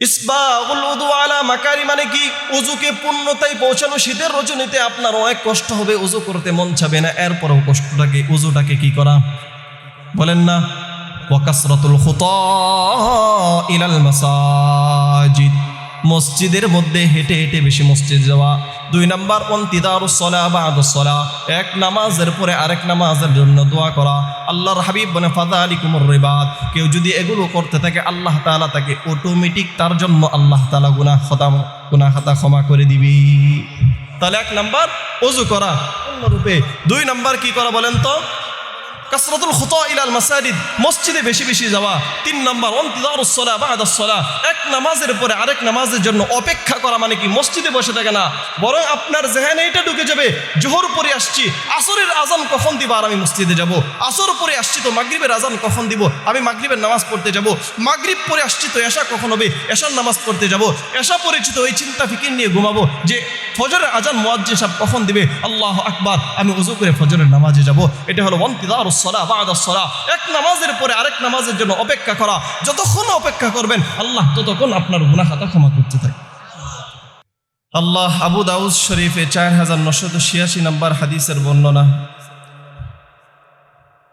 ইসবাগুল উযু আলা মাকারি মানে কি? ওযুকে পূর্ণতায় পৌঁছানো। শীতের রজনীতে আপনার অনেক কষ্ট হবে, ওযু করতে মন চাবে না, এরপরও ওযুটাকে কি করা বলেন না? ওয়া কাসরাতুল খুতা ইলাল মাসাজিদ, মসজিদের মধ্যে হেঁটে হেঁটে বেশি মসজিদ যাওয়া। 2 নাম্বার ইন্তিদারুস সালাহ বা'দাস সালাহ, এক নামাজের পরে আরেক নামাজের জন্য দোয়া করা। আল্লাহর হাবিব বলেন ফাযালিকুমুর রিবাত, কেউ যদি এগুলো করতে থাকে আল্লাহ তাআলা তাকে অটোমেটিক তার জন্য আল্লাহ তাআলা গুনাহ খাতা ক্ষমা করে দিবি। তাহলে 1 নাম্বার ওযু করা পূর্ণরূপে। 2 নাম্বার কি করা বলেন তো? কাসরাতুল খুতা ইলাল মাসাজিদ, মসজিদে বেশি বেশি যাওয়া। 3 নাম্বার ইন্তিদারুস সালাহ বা'দাস সালাহ, এক নামাজের পরে আরেক নামাজের জন্য অপেক্ষা করা। মানে কি? মসজিদে বসে থাকে না, বরং আপনার জেহেনে এটা ঢুকে যাবে, জোহর পরে আসছি, আসরের আজান কখন দিব আর আমি মসজিদে যাব। আসর পরে আসছি তো মাগরিবের আজান কখন দিব, আমি মাগরিবের নামাজ পড়তে যাব। মাগরিব পরে আসছি তো এশা কখন হবে, এশার নামাজ পড়তে যাব। এশা পড়েছি তো ওই চিন্তা ফিকির নিয়ে ঘুমাবো যে ফজরের আজান মুয়াজ্জিন সাহেব কখন দিবে, আল্লাহু আকবার, আমি ওযু করে ফজরের নামাজে যাব। এটা হলো ইন্তিদারুস সালাহ বা'দাস সালাহ, এক নামাজের পরে আরেক নামাজের জন্য অপেক্ষা করা। যতক্ষণ অপেক্ষা করবেন আল্লাহ ততক্ষণ আপনার গুনাহ খাতা ক্ষমা করতে থাকে। আল্লাহ আবু দাউদ শরীফে 4986 নম্বর হাদিসের বর্ণনা।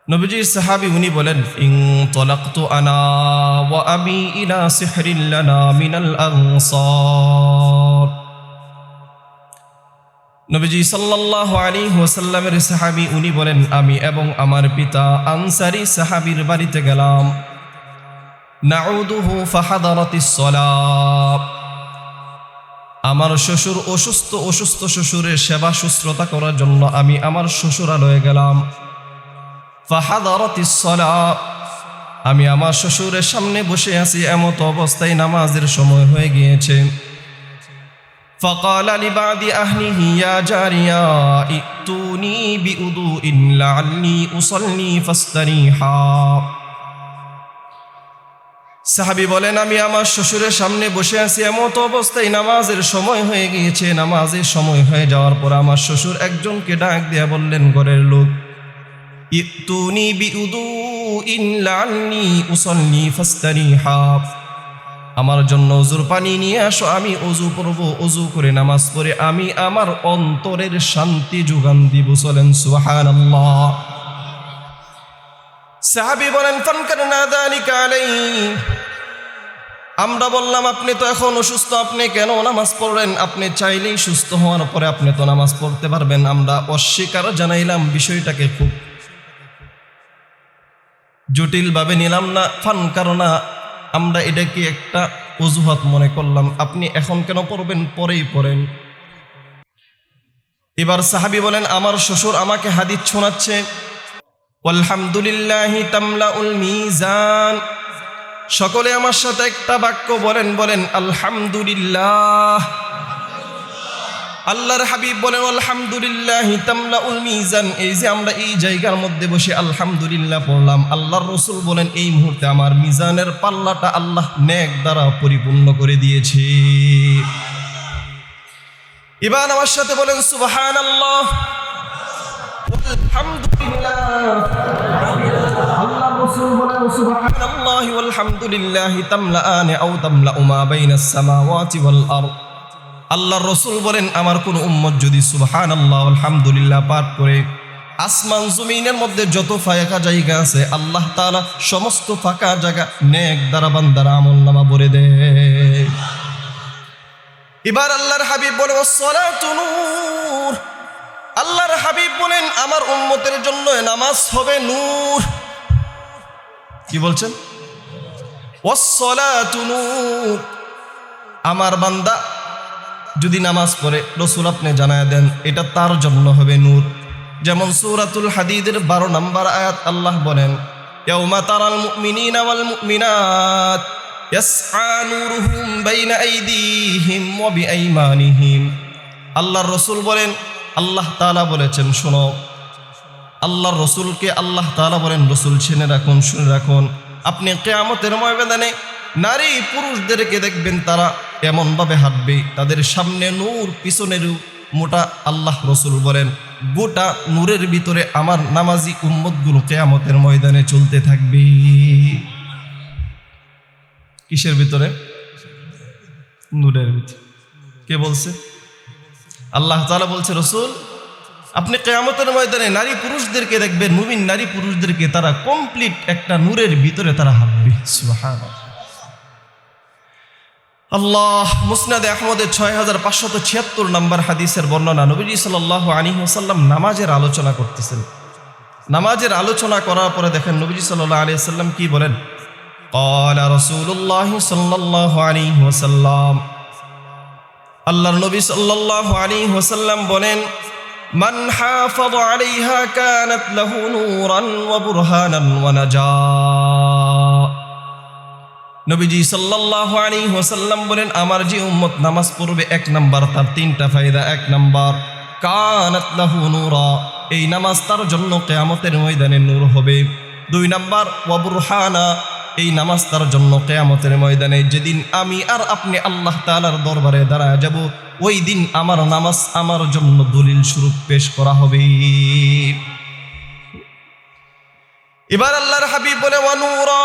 নবীজির সাহাবী উনি বলেন, ইনতালাকতু আনা ওয়া আবি ইলা সিহরিন লানা মিনাল আনসার। নবীজি সাল্লাল্লাহু আলাইহি ওয়াসাল্লামের সাহাবী উনি বলেন, আমি এবং আমার পিতা আনসারী সাহাবীর বাড়িতে গেলাম। নাউদুহু ফাহাদারাতিস সালাহ, আমার শ্বশুর অসুস্থ শ্বশুরের সেবা শুশ্রূষা করার জন্য আমি আমার শ্বশুরালয়ে গেলাম। ফাহাদারাতিস সালাহ, আমি আমার শ্বশুরের সামনে বসে আছি, এমত অবস্থায় নামাজের সময় হয়ে গিয়েছে। فقال لبعض أهله يا جارية ائتوني بوضوء لعلي أصلي فاستريحا। সাহাবী বলেন, আমি আমার শ্বশুরের সামনে বসে আছি, এমত অবস্থায় নামাজের সময় হয়ে গিয়েছে। নামাজের সময় হয়ে যাওয়ার পর আমার শ্বশুর একজনকে ডাক দিয়ে বললেন, ঘরের লোক, ইতুনি বিউদুইন লাআল্লি উসাল্লি ফাস্তারিহা, আমার জন্য ওযুর পানি নিয়ে আসো, আমি ওযু করব, ওযু করে নামাজ পড়ে আমি আমার অন্তরের শান্তি যোগান দিব। চলেন সুবহানাল্লাহ। সাহাবী বলেন, ফানকারনা যালিকা আলাইহি, আমরা বললাম আপনি তো এখন অসুস্থ, আপনি কেন নামাজ পড়লেন? আপনি চাইলেই সুস্থ হওয়ার পরে আপনি তো নামাজ পড়তে পারবেন। আমরা অস্বীকার জানাইলাম, বিষয়টাকে খুব জটিলভাবে নিলাম না। ফানকারনা, আমরা এটাকে একটা অজুহাত মনে করলাম, আপনি এখন কেন পড়বেন, পরেই পড়েন। এবার সাহাবী বলেন, আমার শ্বশুর আমাকে হাদিস শোনাচ্ছে, আলহামদুলিল্লাহি তামলাউল মিজান, সকলে আমার সাথে একটা বাক্য বলেন আলহামদুলিল্লাহ। আল্লাহর হাবিব বলেন, আলহামদুলিল্লাহি তামলাউল মিজান। এই যে আমরা এই জায়গার মধ্যে বসে আলহামদুলিল্লাহ পড়লাম, আল্লাহর রাসূল বলেন এই মুহূর্তে আমার মিজানের পাল্লাটা আল্লাহ নেক দ্বারা পরিপূর্ণ করে দিয়েছে। এবার আমার সাথে বলেন সুবহানাল্লাহ, আলহামদুলিল্লাহ। আল্লাহর রাসূল বলেন সুবহানাল্লাহি ওয়াল হামদুলিল্লাহি তামলাআনি আও তামলাউ মা বাইনাস সামাওয়াতি ওয়াল আরদ। আল্লাহর রাসূল বলেন, আমার কোন উম্মত যদি সুবহানাল্লাহ আলহামদুলিল্লাহ পাঠ করে, আসমান জমিনের মধ্যে যত ফাঁকা জায়গা আছে আল্লাহ তাআলা সমস্ত ফাঁকা জায়গা নেক দ্বারা বান্দার আমলনামা ভরে দেয়। এবার আল্লাহর হাবিব বলেন, ওয়াসসালাতু নূর। আল্লাহর হাবিব বলেন, আমার উম্মতের জন্য নামাজ হবে নূর। কি বলছেন? ওয়াসসালাতু নূর, আমার বান্দা যদি নামাজ পড়ে, রাসূল আপনি জানায় দেন এটা তার জন্য হবে নূর। যেমন সূরাতুল হাদীদের 12 নম্বর আয়াত আল্লাহ বলেন, ইয়াউমা তারাল মুমিনিনা ওয়াল মুমিনাত ইয়াসআ নূরুহুম বাইনা আইদিহিম ওয়া বিআইমানিহিম। আল্লাহর রাসূল বলেন, আল্লাহ তাআলা বলেছেন, শোনো, আল্লাহর রাসূলকে আল্লাহ তাআলা বলেন, রাসূল শুনে রাখুন, আপনি কিয়ামতের ময়দানে নারী পুরুষদেরকে দেখবেন, তারা এমনভাবে হাঁটবে, তাদের সামনে নূর, পিছনের মোটা। আল্লাহ রাসূল বলেন, গোটা নূরের ভিতরে আমার নামাজি উম্মতগুলো কিয়ামতের ময়দানে চলতে থাকবে। কিসের ভিতরে? নূরের ভিতরে। কে বলছে? আল্লাহ তাআলা বলছে, রসুল আপনি কিয়ামতের ময়দানে নারী পুরুষদেরকে দেখবেন, মুমিন নারী পুরুষদেরকে, তারা কমপ্লিট একটা নূরের ভিতরে তারা হাঁটবে। সুবহানাল্লাহ। আল্লাহ মুসনাদে আহমদের 6576 নম্বর হাদিসের বর্ণনা, নবীজি সাল্লাল্লাহু আলাইহি ওয়াসাল্লাম নামাজের আলোচনা করতেছেন। নামাজের আলোচনা করার পরে দেখেন নবীজি সাল্লাল্লাহু আলাইহি ওয়াসাল্লাম কি বলেন? ক্বালা রাসূলুল্লাহ সাল্লাল্লাহু আলাইহি ওয়াসাল্লাম, আল্লাহর নবী সাল্লাল্লাহু আলাইহি ওয়াসাল্লাম বলেন, মান হাফাযা আলাইহা কানাত লাহু নূরান ওয়া বুরহানান ওয়া নাজাহ। নবীজি সাল্লাল্লাহু আলাইহি ওয়াসাল্লাম বলেন, আমার যে উম্মত নামাজ পড়বে, এক নাম্বার তার তিনটা ফায়দা। এক নাম্বার, কানাত লাহু নূরা, এই নামাজ তার জন্য কিয়ামতের ময়দানে নূর হবে। দুই নাম্বার, ওয়া বুরহানা, এই নামাজ তার জন্য কিয়ামতের ময়দানে যেদিন আমি আর আপনি আল্লাহ তাআলার দরবারে দাঁড়ায় যাব, ওই দিন আমার নামাজ আমার জন্য দলিল স্বরূপ পেশ করা হবে। এবার আল্লাহর হাবিব বলে, ওয়া নূরা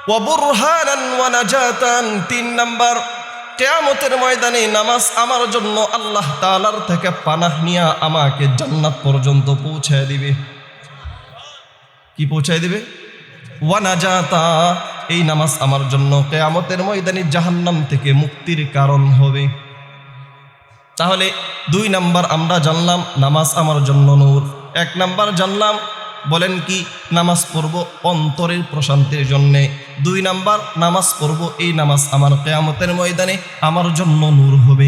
ওয়া বুরহানান ওয়া নাজাতান, তিন নাম্বার, কিয়ামতের ময়দানে নামাজ আমার জন্য আল্লাহ তাআলার থেকে পানাহ নিয়ে আমাকে জান্নাত পর্যন্ত পৌঁছায় দিবে। কি পৌঁছায় দিবে? ওয়া নাজাতা, এই নামাজ আমার জন্য কিয়ামতের ময়দানে জাহান্নাম থেকে মুক্তির কারণ হবে। তাহলে দুই নাম্বার আমরা জানলাম নামাজ আমার জন্য নূর। এক নাম্বার জানলাম, বলেন কি, নামাজ পড়ব অন্তরের প্রশান্তির জন্যে। দুই নাম্বার, নামাজ পড়ব, এই নামাজ আমার কিয়ামতের ময়দানে আমার জন্য নূর হবে।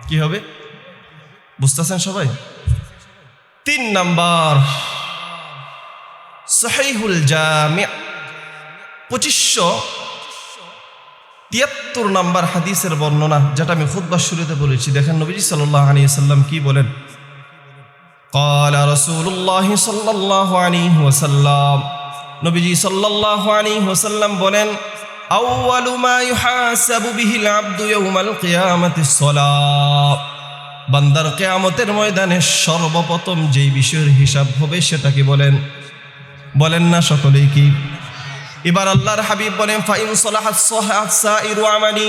কি হবে? বুঝতেছেন সবাই? তিন নাম্বার, সহিহুল জামি' 2573 নাম্বার হাদিসের বর্ণনা, যেটা আমি খুতবার শুরুতে বলেছি। দেখেন নবীজি সাল্লাল্লাহু আলাইহি ওয়াসাল্লাম কি বলেন? ক্বালা রাসূলুল্লাহ সাল্লাল্লাহু আলাইহি ওয়াসাল্লাম, নবীজি সাল্লাল্লাহু আলাইহি ওয়াসাল্লাম বলেন, আউয়ালু মা ইউহাসাবু বিহিল আবদু ইয়াউমাল কিয়ামাতিস সালাত, বান্দার কিয়ামতের ময়দানে সর্বপ্রথম যেই বিষয়ের হিসাব হবে সেটা কি বলেন? বলেন না সকলেই কি? এবার আল্লাহর হাবিব বলেন, ফাইন সালাহাত সাহাত সাইরু আমালি,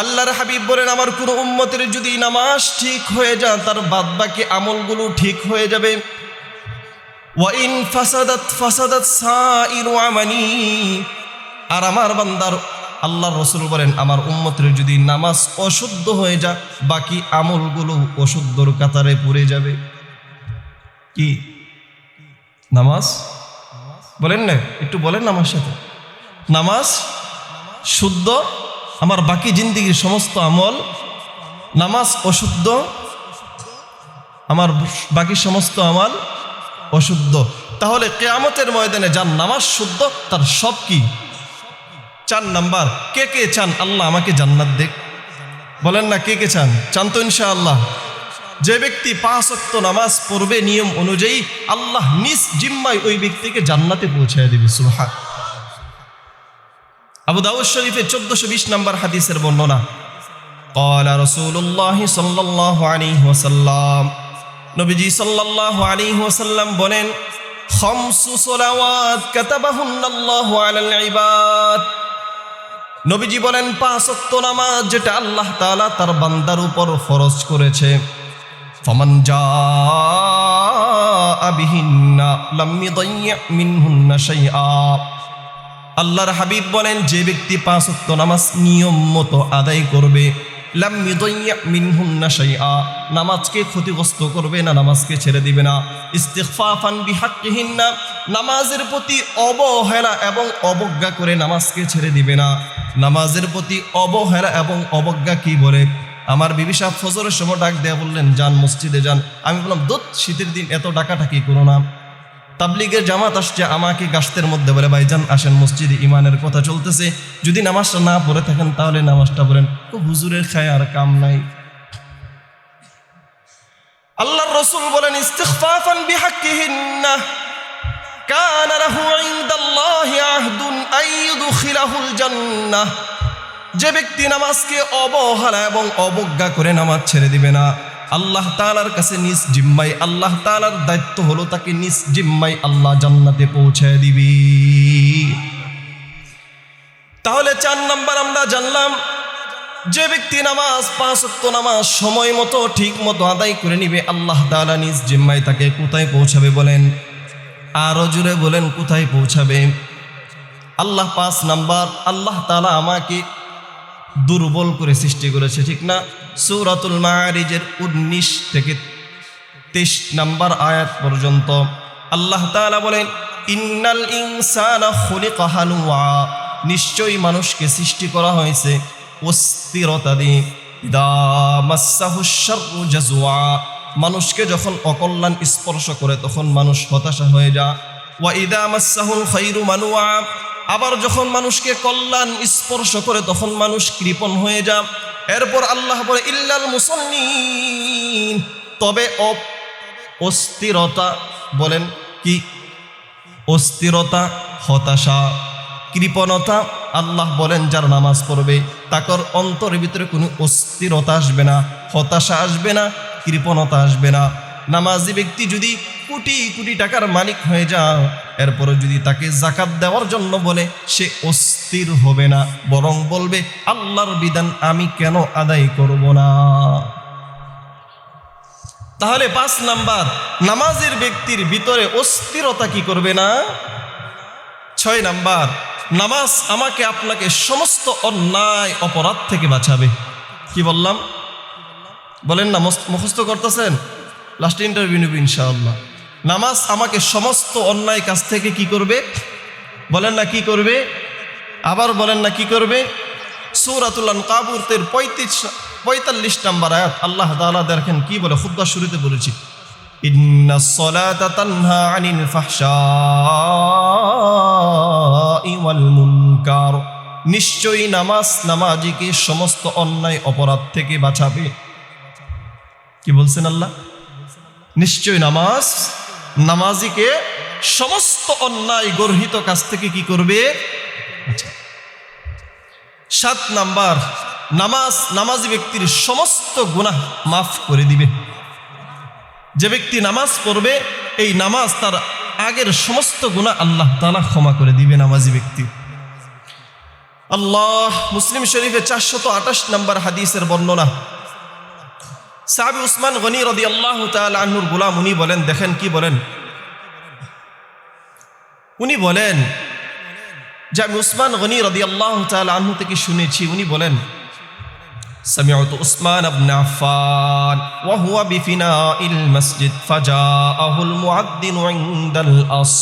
আল্লাহর হাবিব বলেন, আমার কোন উম্মতের যদি নামাজ ঠিক হয়ে যায়, তার বাদবাকি আমলগুলো ঠিক হয়ে যাবে। ওয়া ইন ফাসাদাত ফাসাদাত সাইরু আমালি, আর আমার বান্দার, আল্লাহর রাসূল বলেন, আমার উম্মতের যদি নামাজ অশুদ্ধ হয়ে যায়, বাকি আমলগুলো অশুদ্ধর কাতারে পড়ে যাবে। কি নামাজ? বলেন না, একটু বলেন আমার সাথে। নামাজ শুদ্ধ, আমার বাকি জিন্দেগির সমস্ত আমল। নামাজ অশুদ্ধ, আমার বাকি সমস্ত আমল অশুদ্ধ। তাহলে কিয়ামতের ময়দানে যার নামাজ শুদ্ধ, তার সব কি? চার নাম্বার, কে কে চান আল্লাহ আমাকে জান্নাত দেখ? বলেন না, কে কে চান? চান তো ইনশাআল্লাহ? যে ব্যক্তি 5 ওয়াক্ত নামাজ পড়বে নিয়ম অনুযায়ী, আল্লাহ নিজ জিম্মায় ওই ব্যক্তিকে জান্নাতে পৌঁছায় দিবে। সুবহান। আবু দাউদ শরীফে 1420 নম্বর হাদিসের বর্ণনা, ক্বালা রাসূলুল্লাহ সাল্লাল্লাহু আলাইহি ওয়াসাল্লাম, নবীজি সাল্লাল্লাহু আলাইহি ওয়াসাল্লাম বলেন, খামসু সালাওয়াত কাতাবাহুন্নাল্লাহু আলাল ইবাদ, নবীজি বলেন 5 ওয়াক্ত নামাজ যেটা আল্লাহ তাআলা তার বান্দার উপর ফরজ করেছে, ফামান জাআ বিহিন্না লাম ইদাইয়্যা মিনহুন্না শাইআ, আল্লাহর হাবিব বলেন, যে ব্যক্তি 5 ওয়াক্ত নামাজ নিয়ম মতো আদায় করবে, লাম ইদাইয়্যা মিনহুন্না শাইআ, নামাজকে ক্ষতিগ্রস্ত করবে না, নামাজকে ছেড়ে দিবে না। ইস্তিগফাফান বিহাক্কিহিন্না, নামাজের প্রতি অবহেলা এবং অবজ্ঞা করে নামাজকে ছেড়ে দিবে না। নামাজের প্রতি অবহেলা এবং অবজ্ঞা কি বলে? আমার বিবি সাহেব ফজরের সময় ডাক দেয়া বললেন, যান মসজিদে যান। আমি বললাম, দূর, শীতের দিন এত ডাকাটাকি করো না। তাবলিগের জামাত আসছে, আমাকে গাছতের মধ্যে বলে, ভাইজান আসেন মসজিদে, ইমানের কথা চলতেছে, যদি নামাজটা না পড়ে থাকেন তাহলে নামাজটা পড়েন। তো হুজুরের খায় আর কাম নাই। আল্লাহর রাসূল বলেন, ইস্তিগফাফান বিহাক্কিহিন্না কানা লাহু ইনদাল্লাহি আহদুন আইয়ুদখিলাহুল জান্নাহ, যে ব্যক্তি নামাজকে অবহেলা এবং অবজ্ঞা করে নামাজ ছেড়ে দিবে না, আল্লাহ তাআলার কাছে নিজ জিম্মায়, আল্লাহ তাআলার দায়িত্ব হলো তাকে নিজ জিম্মায় আল্লাহ জান্নাতে পৌঁছায় দিবি। তাহলে 4 নাম্বার আমরা জানলাম, যে ব্যক্তি নামাজ 5 ওয়াক্ত নামাজ সময় মতো ঠিক মতো আদায় করে নিবে, আল্লাহ তাআলা নিজ জিম্মায় তাকে কোথায় পৌঁছাবে বলেন? আরো জোরে বলেন, কোথায় পৌঁছাবে? আল্লাহ 5 নাম্বার, আল্লাহ তাআলা আমাকে দুর্বল করে সৃষ্টি করেছে, ঠিক না? সূরাতুল মাআরিজের 19 থেকে 23 নাম্বার আয়াত পর্যন্ত আল্লাহ তাআলা বলেন, ইন্নাল ইনসানা খুলিকা হালুয়া, নিশ্চয়ই মানুষকে সৃষ্টি করা হয়েছে অস্থিরতা দিয়ে। ইদা মাসসাহুশ শাররু জাজুয়া, মানুষকে যখন অকল্যাণ স্পর্শ করে তখন মানুষ হতাশা হয়ে যায়। ওয়া ইদা মাসসাহুল খায়রু মানুয়া, আবার যখন মানুষকে কল্যাণ স্পর্শ করে তখন মানুষ কৃপণ হয়ে যায়। এরপর আল্লাহ বলে ইল্লাল মুসাল্লিন, তবে অস্থিরতা, বলেন কি? অস্থিরতা, হতাশা, কৃপণতা। আল্লাহ বলেন যার নামাজ পড়বে তাকর অন্তরের ভিতরে কোনো অস্থিরতা আসবে না, হতাশা আসবে না, কৃপণতা আসবে না। নামাজি ব্যক্তি যদি কোটি কোটি টাকার মালিক হয়ে যায়, এরপরে যদি তাকে যাকাত দেওয়ার জন্য বলে, সে অস্থির হবে না, বরং বলবে আল্লাহর বিধান আমি কেন আদায় করব না? তাহলে 5 নাম্বার, নামাজের ব্যক্তির ভিতরে অস্থিরতা কি করবে না? 6 নাম্বার, নামাজ আমাকে আপনাকে সমস্ত অন্যায় অপরাধ থেকে বাঁচাবে। কি বললাম? বলেন না, মুখস্থ করতেছেন? লাস্ট ইন্টারভিউ নেব ইনশাআল্লাহ। নামাজ আমাকে সমস্ত অন্যায় কাজ থেকে কি করবে? বলেন না কি করবে? আবার বলেন না কি করবে? সূরাতুল আনকাবুতের 45 নাম্বার আয়াত আল্লাহ তাআলা দেখেন কি বলে, খুতবা শুরুতে বলেছি, ইন্নাস সালাতা তানহা আনিল ফাহশাই ওয়াল মুনকার, নিশ্চয়ই নামাজ নামাজিকে সমস্ত অন্যায় অপরাধ থেকে বাঁচাবে। কি বলছেন আল্লাহ? নিশ্চয়ই নামাজ নামাজিকে সমস্ত অন্যায় গর্হিত কাজ থেকে কি করবে? আচ্ছা। 7 নাম্বার, নামাজ নামাজি ব্যক্তির সমস্ত গুনাহ মাফ করে দিবে। যে ব্যক্তি নামাজ পড়বে, এই নামাজ তার আগের সমস্ত গুনাহ আল্লাহ তাআলা ক্ষমা করে দিবে নামাজি ব্যক্তি। আল্লাহ মুসলিম শরীফে 428 নাম্বার হাদিসের বর্ণনা, সাহাবী উসমান গনি রাদিয়াল্লাহু তাআলা আনহুর গোলাম, উনি বলেন, দেখেন কি বলেন, উনি বলেন যে আমি উসমান গনি রাদিয়াল্লাহু তাআলা আনহু থেকে শুনেছি, উনি বলেন, সামি'তু উসমান ইবনে আফফান ওয়া হুয়া বিফিনাইল মসজিদ ফাজাআহুল মুআদ্দিনু ইনদাল আস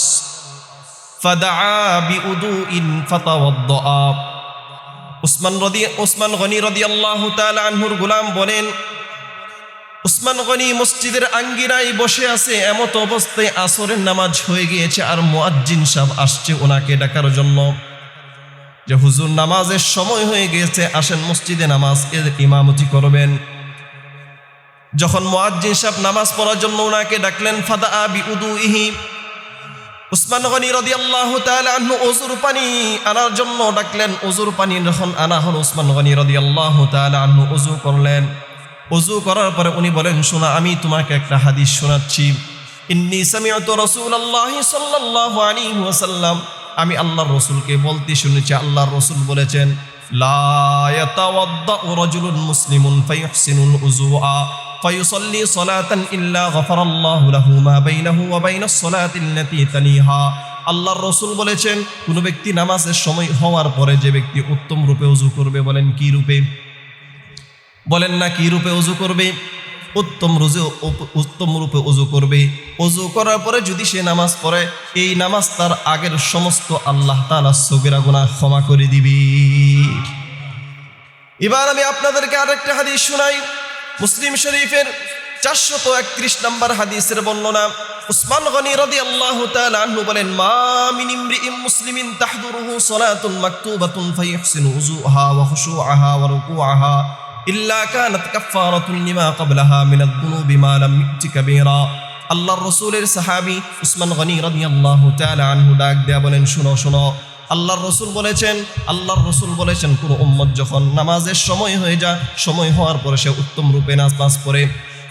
ফাদাআ বিউদুইন ফাতাওয়াদ্দাআ। উসমান গনি রাদিয়াল্লাহু তাআলা আনহুর গোলাম বলেন, উসমান গনি মসজিদের আঙ্গিনায় বসে আছে, এমত অবস্থায় আসরের নামাজ হয়ে গিয়েছে, আর মুয়াজ্জিন সাহেব আসছে ওনাকে ডাকার জন্য যে হুজুর নামাজের সময় হয়ে গিয়েছে, আসেন মসজিদে নামাজ এর ইমামতি করবেন। যখন মুয়াজ্জিন সাহেব নামাজ পড়ার জন্য ওনাকে ডাকলেন, ফাদাআ বিউদুইহি, উসমান গনি রাদিয়াল্লাহু তাআলা আনহু ওযুর পানি আনার জন্য ডাকলেন। ওযুর পানি যখন আনা হলো, উসমান গনি রাদিয়াল্লাহু তাআলা আনহু ওযু করলেন। ওযু করার পরে উনি বলেন, শোনা, আমি তোমাকে একটা হাদিস শোনাচ্ছি। ইন্নী সামি'তু রাসূলুল্লাহি সাল্লাল্লাহু আলাইহি ওয়াসাল্লাম, আমি আল্লাহর রাসূলকে বলতে শুনেছি, আল্লাহর রাসূল বলেছেন, লা ইয়াতাওয়াদ্দাউ রাজুলুন মুসলিমুন ফায়ুহসিনুল উযুআ ফায়ুসাল্লি সালাতান ইল্লা গাফারাল্লাহু লাহু মা বাইনাহু ওয়া বাইনাস সালাতিল্লাতী তালিহা। আল্লাহর রাসূল বলেছেন, কোন ব্যক্তি নামাজের সময় হওয়ার পরে যে ব্যক্তি উত্তম রূপে ওযু করবে, বলেন কি রূপে? বলেন না কি রূপে ওযু করবে? উত্তম রূপে ওযু করবে। ওযু করার পরে যদি সে নামাজ পড়ে, এই নামাজ তার আগের সমস্ত আল্লাহ তাআলা সগীরা গুনাহ ক্ষমা করে দিবে। এবার আমি আপনাদেরকে আরেকটা হাদিস শোনাই, মুসলিম শরীফের 431 নম্বর হাদিসের বর্ণনা। উসমান গনি রাদিয়াল্লাহু তাআলা আনহু বলেন, মা মিন ইমরিইন মুসলিমিন তাহদুরুহু সালাতুন মাকতুবাতুন ফায়ুহসিনু উযুহা ওয়া খুশুআহা ওয়া রুকুআহা ইল্লা কানাত কাফফারাতুন লিমা ক্বাবলাহা মিনাদ দুনুবি মা লাম ইতি কাবীরা। আল্লাহর রাসূলের সাহাবী উসমান গনি রাদিয়াল্লাহু তাআলা আনহু ডাক দেয়া বলেন, শুনো শুনো, আল্লাহর রাসূল বলেছেন, কোন উম্মত যখন নামাজের সময় হয়ে যায়, সময় হওয়ার পরে সে উত্তম রূপে নামাজ পড়ে,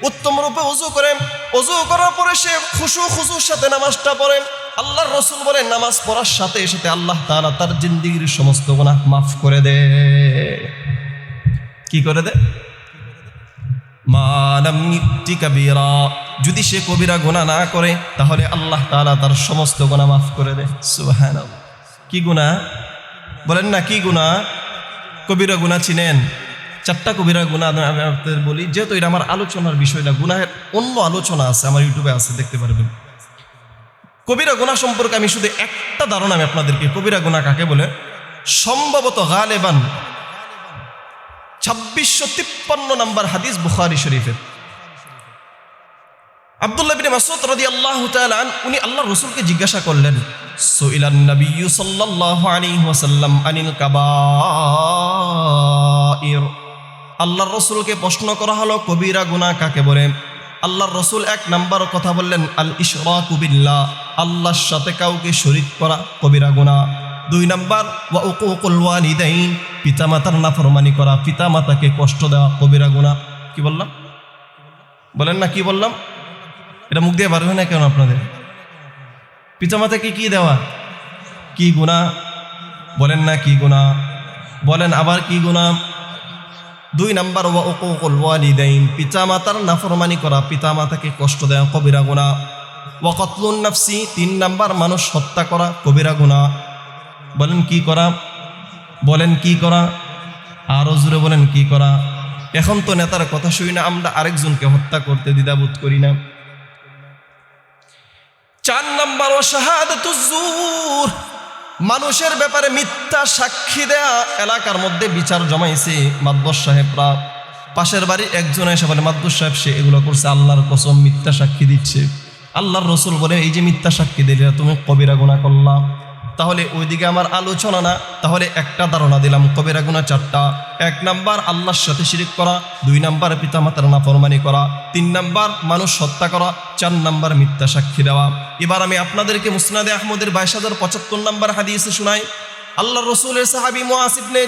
উত্তম রূপে ওযু করে, ওযু করার পরে সে খুশুর সাথে নামাজটা পড়ে, আল্লাহর রাসূল বলেন, নামাজ পড়ার সাথে সাথে আল্লাহ তাআলা তার জিন্দেগীর সমস্ত গুনাহ মাফ করে দেয়। কি করে দেয়? মা লাম ইউতি কাবীরা, যদি সে কবিরা গুনাহ না করে তাহলে আল্লাহ তাআলা তার সমস্ত গুনাহ মাফ করে দেয়। সুবহানাল্লাহ। কি গুনাহ বলেন না? কি গুনাহ? কবিরা গুনাহ চিনেন? 4টা কবিরা গুনাহ আমি আপনাদের বলি, যেহেতু এটা আমার আলোচনার বিষয় না, গুনাহের অন্য আলোচনা আছে, আমার ইউটিউবে আছে, দেখতে পারবেন। কবিরা গুনাহ সম্পর্কে আমি শুধু একটা ধারণা আমি আপনাদেরকে, কবিরা গুনাহ কাকে বলে। সম্ভবত গালেবান 2653 নম্বর হাদিস বুখারী শরীফের। আব্দুল্লাহ ইবনে মাসউদ রাদিয়াল্লাহু তাআলা উনি আল্লাহর রাসূলকে জিজ্ঞাসা করলেন, সুইলান নবিয়্যু সাল্লাল্লাহু আলাইহি ওয়াসাল্লাম আনিল কাবাইর। আল্লাহর রাসূলকে প্রশ্ন করা হলো কবিরা গুনাহ কাকে বলে। আল্লাহর রাসূল 1 নাম্বার কথা বললেন, আল ইশরাকু বিল্লাহ, আল্লাহর সাথে কাউকে শরীক করা কবিরা গুনাহ। 2 নাম্বার ওয়া উকুকুল ওয়ালিদাইন, পিতামাতার নাফরমানি করা, পিতামাতাকে কষ্ট দেওয়া কবিরা গুনাহ। কি বললাম? বলেন না কি বললাম? এটা মুখ দিয়ে বার হয় না কেন আপনাদের? পিতামাতাকে কি দেওয়া কি গুনাহ? বলেন না কি গুনাহ? বলেন আবার কি গুনাহ? 2 নাম্বার ওয়া উকুকুল ওয়ালিদাইন, পিতামাতার নাফরমানি করা, পিতামাতাকে কষ্ট দেওয়া কবিরা গুনাহ। ওয়া কতলুন নাফসি, 3 নাম্বার মানুষ হত্যা করা কবিরা গুনাহ। বলেন কি করা? বলেন কি করা? আরো জোরে বলেন কি করা? এখন তো নেতার কথা শুই না, আমরা আরেকজনকে হত্যা করতে দ্বিধাবোধ করি না। 4 নাম্বার ও শাহাদাতুজ জুর, মানুষের ব্যাপারে মিথ্যা সাক্ষী দেয়া। এলাকার মধ্যে বিচার জমাইছে, মাদবর সাহেবরা, পাশের বাড়ি একজন এসে বলে, মাদবর সাহেব সে এগুলো করছে, আল্লাহর কসম মিথ্যা সাক্ষী দিচ্ছে। আল্লাহর রাসূল বলে, এই যে মিথ্যা সাক্ষী দিলে তুমি কবিরা গুনাহ করলা। তাহলে ওইদিকে আমার আলোচনা না, তাহলে একটা ধারণা দিলাম, কবিরা গুনাহ 4টা। 1 নাম্বার আল্লাহর সাথে শিরিক করা, 2 নাম্বার পিতামাতার নাফরমানি করা, 3 নাম্বার মানুষ হত্যা করা, 4 নাম্বার মিথ্যা সাক্ষী দেওয়া। এবার আমি আপনাদেরকে মুসনাদে আহমদের 22075 নম্বর হাদিসে শোনাই। আল্লাহর রাসূলের সাহাবী মুআজ ইবনে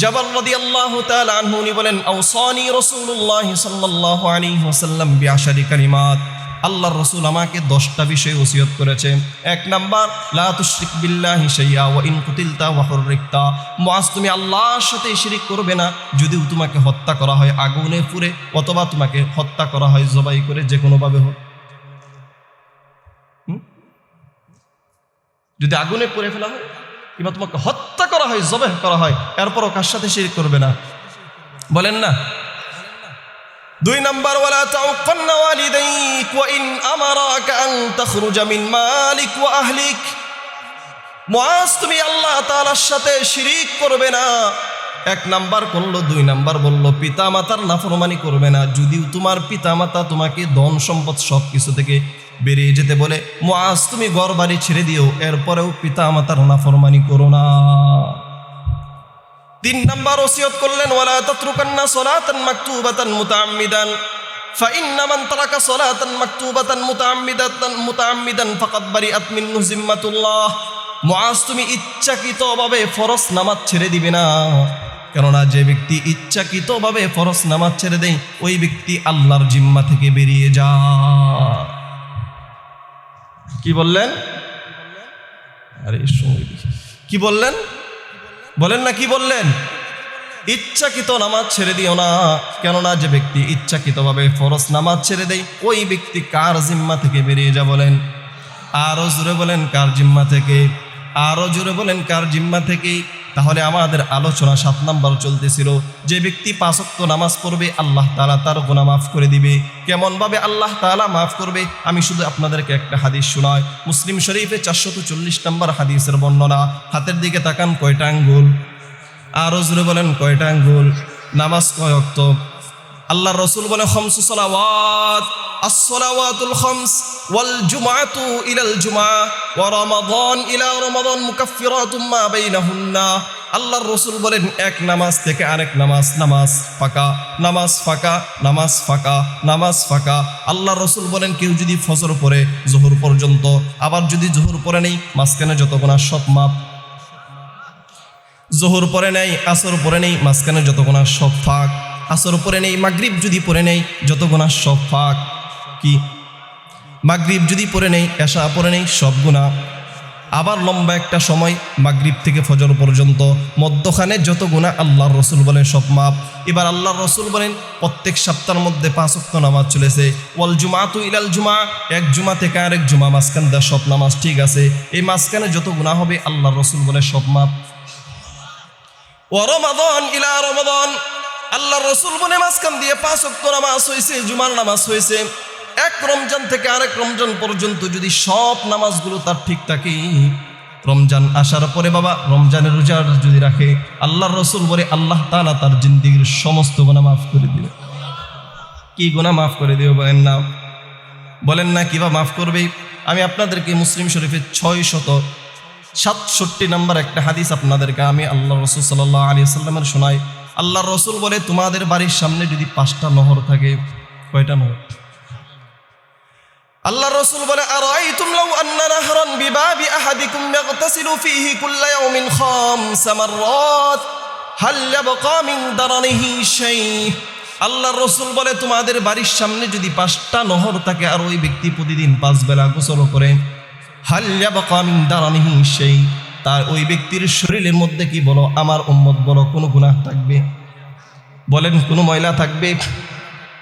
জাবাল রাদিয়াল্লাহু তাআলা আনহু উনি বলেন, আওসানি রাসূলুল্লাহ সাল্লাল্লাহু আলাইহি ওয়াসাল্লাম বিআশারি কালিমাত, আল্লাহর রাসূল আমাকে 10টা বিষয় ওসিয়ত করেছে। 1 নাম্বার লা তুশরিক বিল্লাহি শাইআ ওয়া ইন কুতিলতা ওয়া হুররিকতা, মুআজ তুমি আল্লাহর সাথে শিরিক করবে না, যদিও তোমাকে হত্যা করা হয় আগুনে পুড়ে, অথবা তোমাকে হত্যা করা হয় জবাই করে, যে কোনো ভাবে হোক। যদি আগুনে পুড়ে ফেলা হয় কিংবা তোমাকে হত্যা করা হয়, জবাই করা হয়, এরপরও কার সাথে শিরিক করবে না? বলেন না। 2 নাম্বার ওয়ালা তাউকান্না ওয়ালিদাইক ওয়া ইন আমারাকা আন তাখরুজা মিন মালিক ওয়া আহলিক, মুআজ তুমি আল্লাহ তাআলার সাথে শিরিক করবে না। 1 নাম্বার করলো, 2 নাম্বার বলল পিতামাতার নাফরমানি করবে না, যদিও তোমার পিতামাতা তোমাকে ধন সম্পদ সব কিছু থেকে বেরিয়ে যেতে বলে, মুআজ তুমি ঘর বাড়ি ছেড়ে দিও, এরপরেও পিতামাতার নাফরমানি করো না। 3 নাম্বার ওসিয়ত করলেন, ওয়ালা তাতরুকান্না সালাতান মাকতুবাতান মুতাআম্মিদান ফাইন্না মান তারাকা সালাতান মাকতুবাতান মুতাআম্মিদান ফাকাদ বারিআত মিনহু জিম্মাতুল্লাহ, মুআজ তুমি ইচ্ছাকৃতভাবে ফরজ নামাজ ছেড়ে দিবে না, কেননা যে ব্যক্তি ইচ্ছাকৃতভাবে ফরজ নামাজ ছেড়ে দেয় ওই ব্যক্তি আল্লাহর জিম্মা থেকে বেরিয়ে যায়। কি বললেন? আরে কি বললেন? বলেন না কি বললেন? ইচ্ছাকৃত নামাজ ছেড়ে দিও না, কেননা যে ব্যক্তি ইচ্ছাকৃতভাবে ফরজ নামাজ ছেড়ে দেয় ওই ব্যক্তি কার জিম্মা থেকে বেরিয়ে যা? বলেন আরো জোরে, বলেন কার জিম্মা থেকে? আরো জোরে বলেন কার জিম্মা থেকে? তাহলে আমাদের আলোচনা 7 নাম্বার চলতেছিল, যে ব্যক্তি 5 ওয়াক্ত নামাজ পড়বে আল্লাহ তাআলা তার গুনাহ মাফ করে দিবে। কেমন ভাবে আল্লাহ তাআলা মাফ করবে? আমি শুধু আপনাদেরকে একটা হাদিস শোনাই, মুসলিম শরীফে 440 নম্বর হাদিসের বর্ণনা। হাতের দিকে তাকান, কয়টা আঙ্গুল? আরো জোরে বলেন কয়টা আঙ্গুল? নামাজ কয় ওয়াক্ত? আল্লাহর রাসূল বলে, খামসু সালাওয়াত, as-salawatul khams wal jumu'atu ila al-jumu'ah wa ramadan ila ramadan mukaffiratun ma bainahunna। আল্লাহর রাসূল বলেন, এক নামাজ থেকে আরেক নামাজ, নামাজ ফাঁকা, নামাজ ফাঁকা, নামাজ ফাঁকা, নামাজ ফাঁকা। আল্লাহর রাসূল বলেন, কেউ যদি ফজর পড়ে যোহর পর্যন্ত, আবার যদি যোহর পড়ে নেই মাঝখানে যত গুনাহ সব মাপ। যোহর পড়ে নেই, আসর পড়ে নেই, মাঝখানে যত গুনাহ সব ফাঁক। আসর পড়ে নেই, মাগরিব যদি পড়ে নেই, যত গুনাহ সব ফাঁক। কি? মাগরিব যদি পড়ে নেই, এশা পড়ে নেই, সব গুনাহ আবার লম্বা একটা সময় মাগরিব থেকে ফজর পর্যন্ত, মধ্যখানে যত গুনাহ আল্লাহর রসুল বলেন সব মাপ। এবার আল্লাহর রসুল বলেন প্রত্যেক সপ্তাহের মধ্যে 5 ওয়াক্ত নামাজ চলেছে, ওয়াল জুমাতু ইলাল জুমা, এক জুমা থেকে আরেক জুমা মাঝখান দিয়ে সব নামাজ ঠিক আছে, এই মাঝখানে যত গুনাহ হবে আল্লাহর রসুল বলে সব মাপ। ওয়া রমাদান ইলা রমাদান, আল্লাহর রসুল বলে মাঝখান দিয়ে 5 ওয়াক্ত নামাজ হয়েছে, জুমার নামাজ হয়েছে, এক রমজান থেকে আরেক রমজান পর্যন্ত যদি সব নামাজগুলো তার ঠিক থাকে, রমজান আসার পরে বাবা রমজানের রোজা যদি রাখে, আল্লাহর রসুল বলে আল্লাহ তাআলা তার জিন্দেগীর সমস্ত গুনাহ মাফ করে দিবে। কি গুনাহ মাফ করে দিবে বলেন না কিভাবে মাফ করবে? আমি আপনাদেরকে মুসলিম শরীফের 667 নম্বর একটা হাদিস আপনাদেরকে আমি আল্লাহ রসুল সাল্লাল্লাহু আলাইহি ওয়াসাল্লামের শোনাই। আল্লাহর রসুল বলে তোমাদের বাড়ির সামনে যদি 5টা নহর থাকে, কয়টা নহর? আল্লাহ রসুল বলে আরাইতুম লাউ আন্না নাহরান বিবাবি আহাদিকুম ইয়াগতাসিলু ফীহি কুল্লা ইয়াউমিন 5 মাররাত হাল ইয়াবকা মিন দারানিহি শাই। আল্লাহর রসুল বলে তোমাদের বাড়ির সামনে যদি 5টা নহর থাকে আর ওই ব্যক্তি প্রতিদিন 5 বেলা গোসল করে, হাল ইয়াবকা মিন দারানিহি শাই, তার ওই ব্যক্তির শরীরের মধ্যে কি বলো আমার উম্মত বলো কোনো গুনাহ থাকবে? বলেন কোনো ময়লা থাকবে?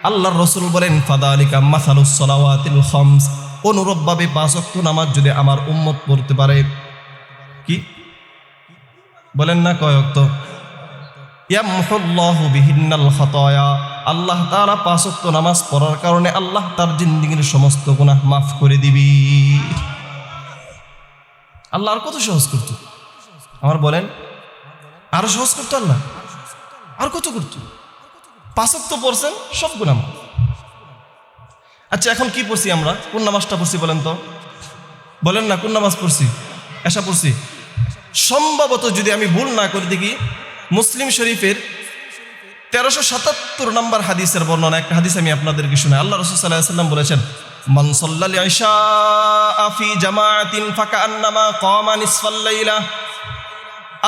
আল্লাহর রসুল বলেন ফাদালিকা মাসালুস সালাওয়াতিল খামস, অনুরূপভাবে 5 ওয়াক্ত নামাজ যদি আমার উম্মত পড়তে পারে, কি বলেন না কয় ওয়াক্ত? ইয়ামহুল্লাহু বিহিন্নাল খাতায়া, আল্লাহ তাআলা 5 ওয়াক্ত নামাজ পড়ার কারণে আল্লাহ তার জিন্দেগীর সমস্ত গুনাহ মাফ করে দিবি। আল্লাহ আর কত সহজ করতো আমার বলেন? আরো সহজ করতো আল্লাহ, আর কত করতো? 5 ওয়াক্ত পড়ছেন সব গুনাহ মাফ। আচ্ছা এখন কি পড়ছি আমরা? কোন নামাজটা পড়ছি বলেন তো? বলেন না কোন নামাজ পড়ছি? এশা পড়ছি সম্ভবত, যদি আমি ভুল না করে দেখি মুসলিম শরীফের 1377 নম্বর হাদিসের বর্ণনা, একটা হাদিস আমি আপনাদেরকে শোনাই। আল্লাহ রাসূল সাল্লাল্লাহু আলাইহি ওয়াসাল্লাম বলেছেন মান সাল্লাল ইশা ফি জামাআতিন ফাকান্নামা কামা নিসফাল লাইলা।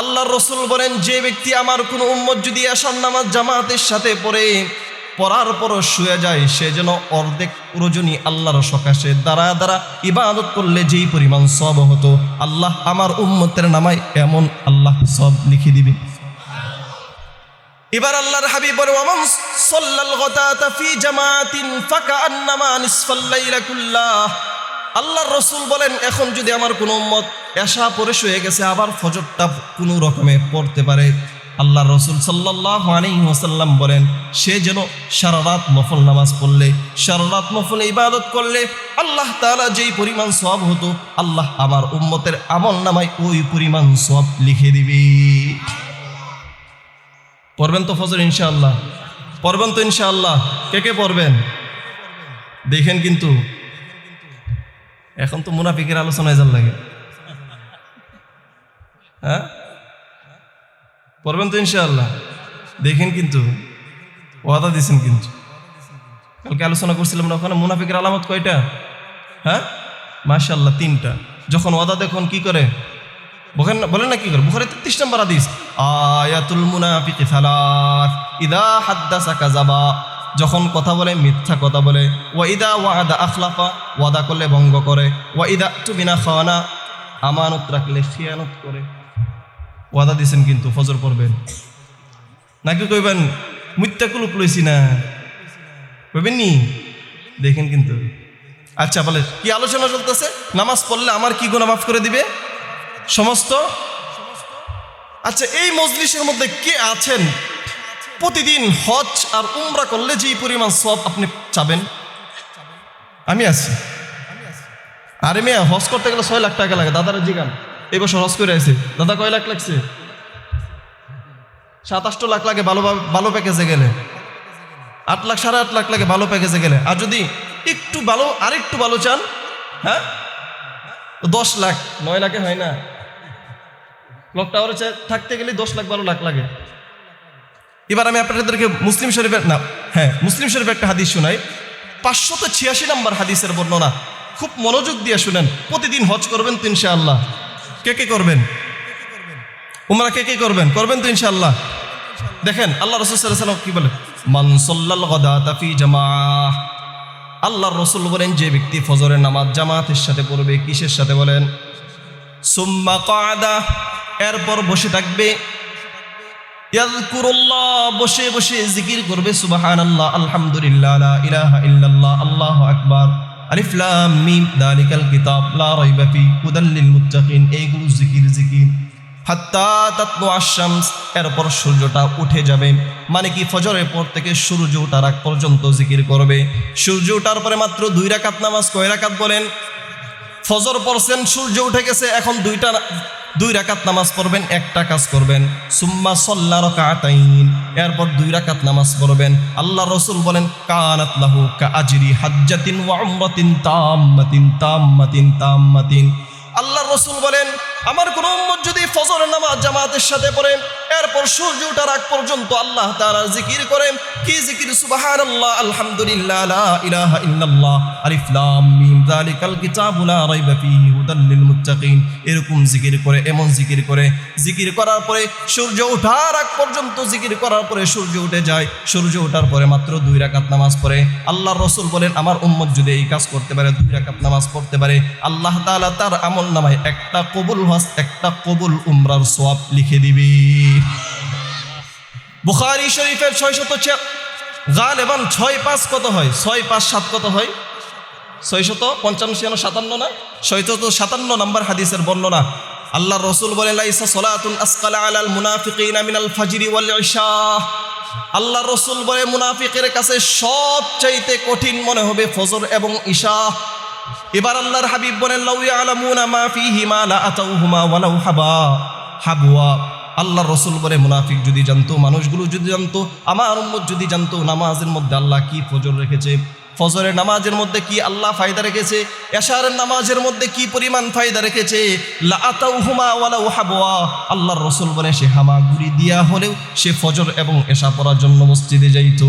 আল্লাহর রসুল বলেন যে ব্যক্তি আমার কোনো উম্মত যদি এশার নামাজ জামাতের সাথে পড়ার পর শুয়ে যায়, সে যেন অর্ধেক রজনী আল্লাহর সকাশে দাঁড়া ইবাদত করলে যেই পরিমাণ সওয়াব হতো, আল্লাহ আমার উম্মতের নামায় এমন আল্লাহ সওয়াব লিখে দিবে। এবার আল্লাহর হাবিব বলে ওয়ামান সাল্লাল গাদাতা ফি জামাআতিন ফাকান্নামা নিসফাল লাইলা কুল্লাহ। আল্লাহর রসুল বলেন এখন যদি আমার কোনো উম্মত এশা পড়ে শুয়ে গেছে আবার ফজরটা কোনো রকমে পড়তে পারে, আল্লাহর রসুল সাল্লাল্লাহু আলাইহি ওয়াসাল্লাম বলেন সে যেন সারা রাত নফল নামাজ পড়লে, সারা রাত নফল ইবাদত করলে আল্লাহ তাআলা যেই পরিমাণ সওয়াব হতো আল্লাহ আমার উম্মতের আমল নামায় ওই পরিমাণ সওয়াব লিখে দিবে। পড়বেন তো ফজর ইনশাআল্লাহ? পড়বেন তো ইনশাআল্লাহ? কে কে পড়বেন? দেখেন কিন্তু এখন তো মুনাফিকের আলোচনায় যার লাগে, হ্যাঁ পড়বেন তো ইনশাআল্লাহ? দেখেন কিন্তু ওয়াদা দিয়েছেন, কিন্তু কালকে আলোচনা করছিলাম না ওখানে মুনাফিকের আলামত কয়টা? হ্যাঁ মাশাআল্লাহ 3টা। যখন ওয়াদা দেখুন কি করে বলেন না কি করে? বুখারী 33 নম্বর হাদিস, আয়াতুল মুনাফিকি সালাস ইদা হাদ্দাসা কাযাবা, যখন কথা বলে মিথ্যা কথা বলে, ওয়া ইদা ওয়াদা আখলাফা, ওয়াদা করলে ভঙ্গ করে, ওয়া ইদা তুমিনা খানা, আমানত রাখলে খিয়ানত করে। ওয়াদা দিয়েছেন কিন্তু ফজর পড়বেন নাকি কইবেন মিথ্যা কুলুপ লইছি না, কইবেন নি? দেখেন কিন্তু। আচ্ছা বলে কি আলোচনা চলতেছে? নামাজ পড়লে আমার কি গুনাহ মাফ করে দিবে সমস্ত। আচ্ছা এই মজলিসের মধ্যে কে আছেন প্রতিদিন হজ আর উমরা করলে যেই পরিমাণ সওয়াব আপনি চাবেন? আমি আছি। আরে মেয়ে হজ করতে গেলে 6 লাখ টাকা লাগে। দাদারা জিগান এই বছর হজ করে আছে, দাদা কয় লাখ লাগছে? 7-8 লাখ লাগে ভালো প্যাকেজে গেলে, 8 লাখ 8.5 লাখ লাগে ভালো প্যাকেজে গেলে। আর যদি একটু ভালো আরেকটু ভালো চান, হ্যাঁ 10 লাখ 9 লাখে হয় না। ক্লক টাওয়ারে থাকতে গেলে 10 লাখ 12 লাখ লাগে। এবার আমি আপনাদেরকে মুসলিম শরীফের একটা হাদিস শোনাই। 586 নম্বর হাদিসের বর্ণনা, খুব মনোযোগ দিয়ে শুনেন। প্রতিদিন হজ করবেন তো ইনশাআল্লাহ? কে কে করবেন? উমরা কে কে করবেন? করবেন তো ইনশাআল্লাহ? দেখেন আল্লাহ রাসূল সাল্লাল্লাহু আলাইহি ওয়াসাল্লাম কি বলে, মান সাল্লাল গাদাতা ফি জামাআহ। আল্লাহর রাসূল বলেন যে ব্যক্তি ফজরের নামাজ জামাতের সাথে পড়বে, কিসের সাথে বলেন? সুম্মা ক্বাদা, এরপর বসে থাকবে। ইয়াযকুরুল্লাহ, বসে বসে জিকির করবে, সুবহানাল্লাহ, আলহামদুলিল্লাহ, লা ইলাহা ইল্লাল্লাহ, আল্লাহু আকবার, আলিফ লাম মিম, যালিকাল কিতাব লা রাইবা ফি, হুদাল লিল মুত্তাকিন। এইগুলো জিকির হাত্তা তাতলু আশ-শামস, এরপর সূর্যটা উঠে যাবে। মানে কি, ফজরের পর থেকে সূর্য ওঠার আগ পর্যন্ত জিকির করবে। সূর্য ওঠার পরে মাত্র 2 রাকাত নামাজ। কয় রাকাত বলেন? ফজর পড়ছেন, সূর্য উঠে গেছে, এখন 2 রাকাত নামাজ পড়বেন, একটা কাজ করবেন, সুম্মা সাল্লা রাকাতাইন, এরপর 2 রাকাত নামাজ পড়বেন। আল্লাহ রাসূল বলেন, কানাত লাহু কাআজরি হাজ্জাতিন ওয়া উমরাতিন তাম্মাতিন। আল্লাহ রাসূল বলেন, আমার কোন উম্মত যদি ফজরের নামাজ জামাতের সাথে পড়ে, এরপর সূর্য ওঠার আগ পর্যন্ত আল্লাহ তাআলার জিকির করে, কি জিকির? সুবহানাল্লাহ, আলহামদুলিল্লাহ, লা ইলাহা ইল্লাল্লাহ, আলিফ লাম মিম, যালিকাল কিতাবু লা রাইবা ফীহি, হুদাল লিল মুত্তাকিন। এরকম জিকির করে, এমন জিকির করে, জিকির করার পরে সূর্য ওঠার আগ পর্যন্ত জিকির করার পরে সূর্য উঠে যায়। সূর্য ওঠার পরে মাত্র 2 রাকাত নামাজ পড়ে। আল্লাহর রাসূল বলেন, আমার উম্মত যদি এই কাজ করতে পারে, 2 রাকাত নামাজ পড়তে পারে, আল্লাহ তাআলা তার আমল নামায় একটা কবুল হজ, একটা কবুল উমরার সওয়াব লিখে দিবে। বুখারী শরীফের 600 গালেবান 6-5 কত হয়? 6-5-7 কত হয়? 655 না 657 নম্বর হাদিসের বর্ণনা। আল্লাহর রাসূল বলেন, লাইসা সালাতুন আসকালা আলাল মুনাফিকিনা মিনাল ফাজরি ওয়াল ইশা। আল্লাহর রাসূল বলে, মুনাফিকের কাছে সবচাইতে কঠিন মনে হবে ফজর এবং ঈশা। এবার আল্লাহর হাবিব বলেন, লাউ ইয়ালামুনা মা ফীহিমা লা আতাউহুমা ওয়ালাউ হাবওয়া। আল্লাহর রাসূল বলে, মুনাফিক যদি জানতো, মানুষগুলো যদি জানতো, আমার উম্মত যদি জানতো নামাজের মধ্যে আল্লাহ কি ফজর রেখেছে, ফজরের নামাজের মধ্যে কি আল্লাহ ফায়দা রেখেছে, এশারের নামাজের মধ্যে কি পরিমাণ ফায়দা রেখেছে, লা আতাউহুমা ওয়ালাউ হাবওয়া। আল্লাহর রাসূল বলে, সে হামাগুড়ি দিয়া হলেও সে ফজর এবং এশা পড়ার জন্য মসজিদে যাইতো।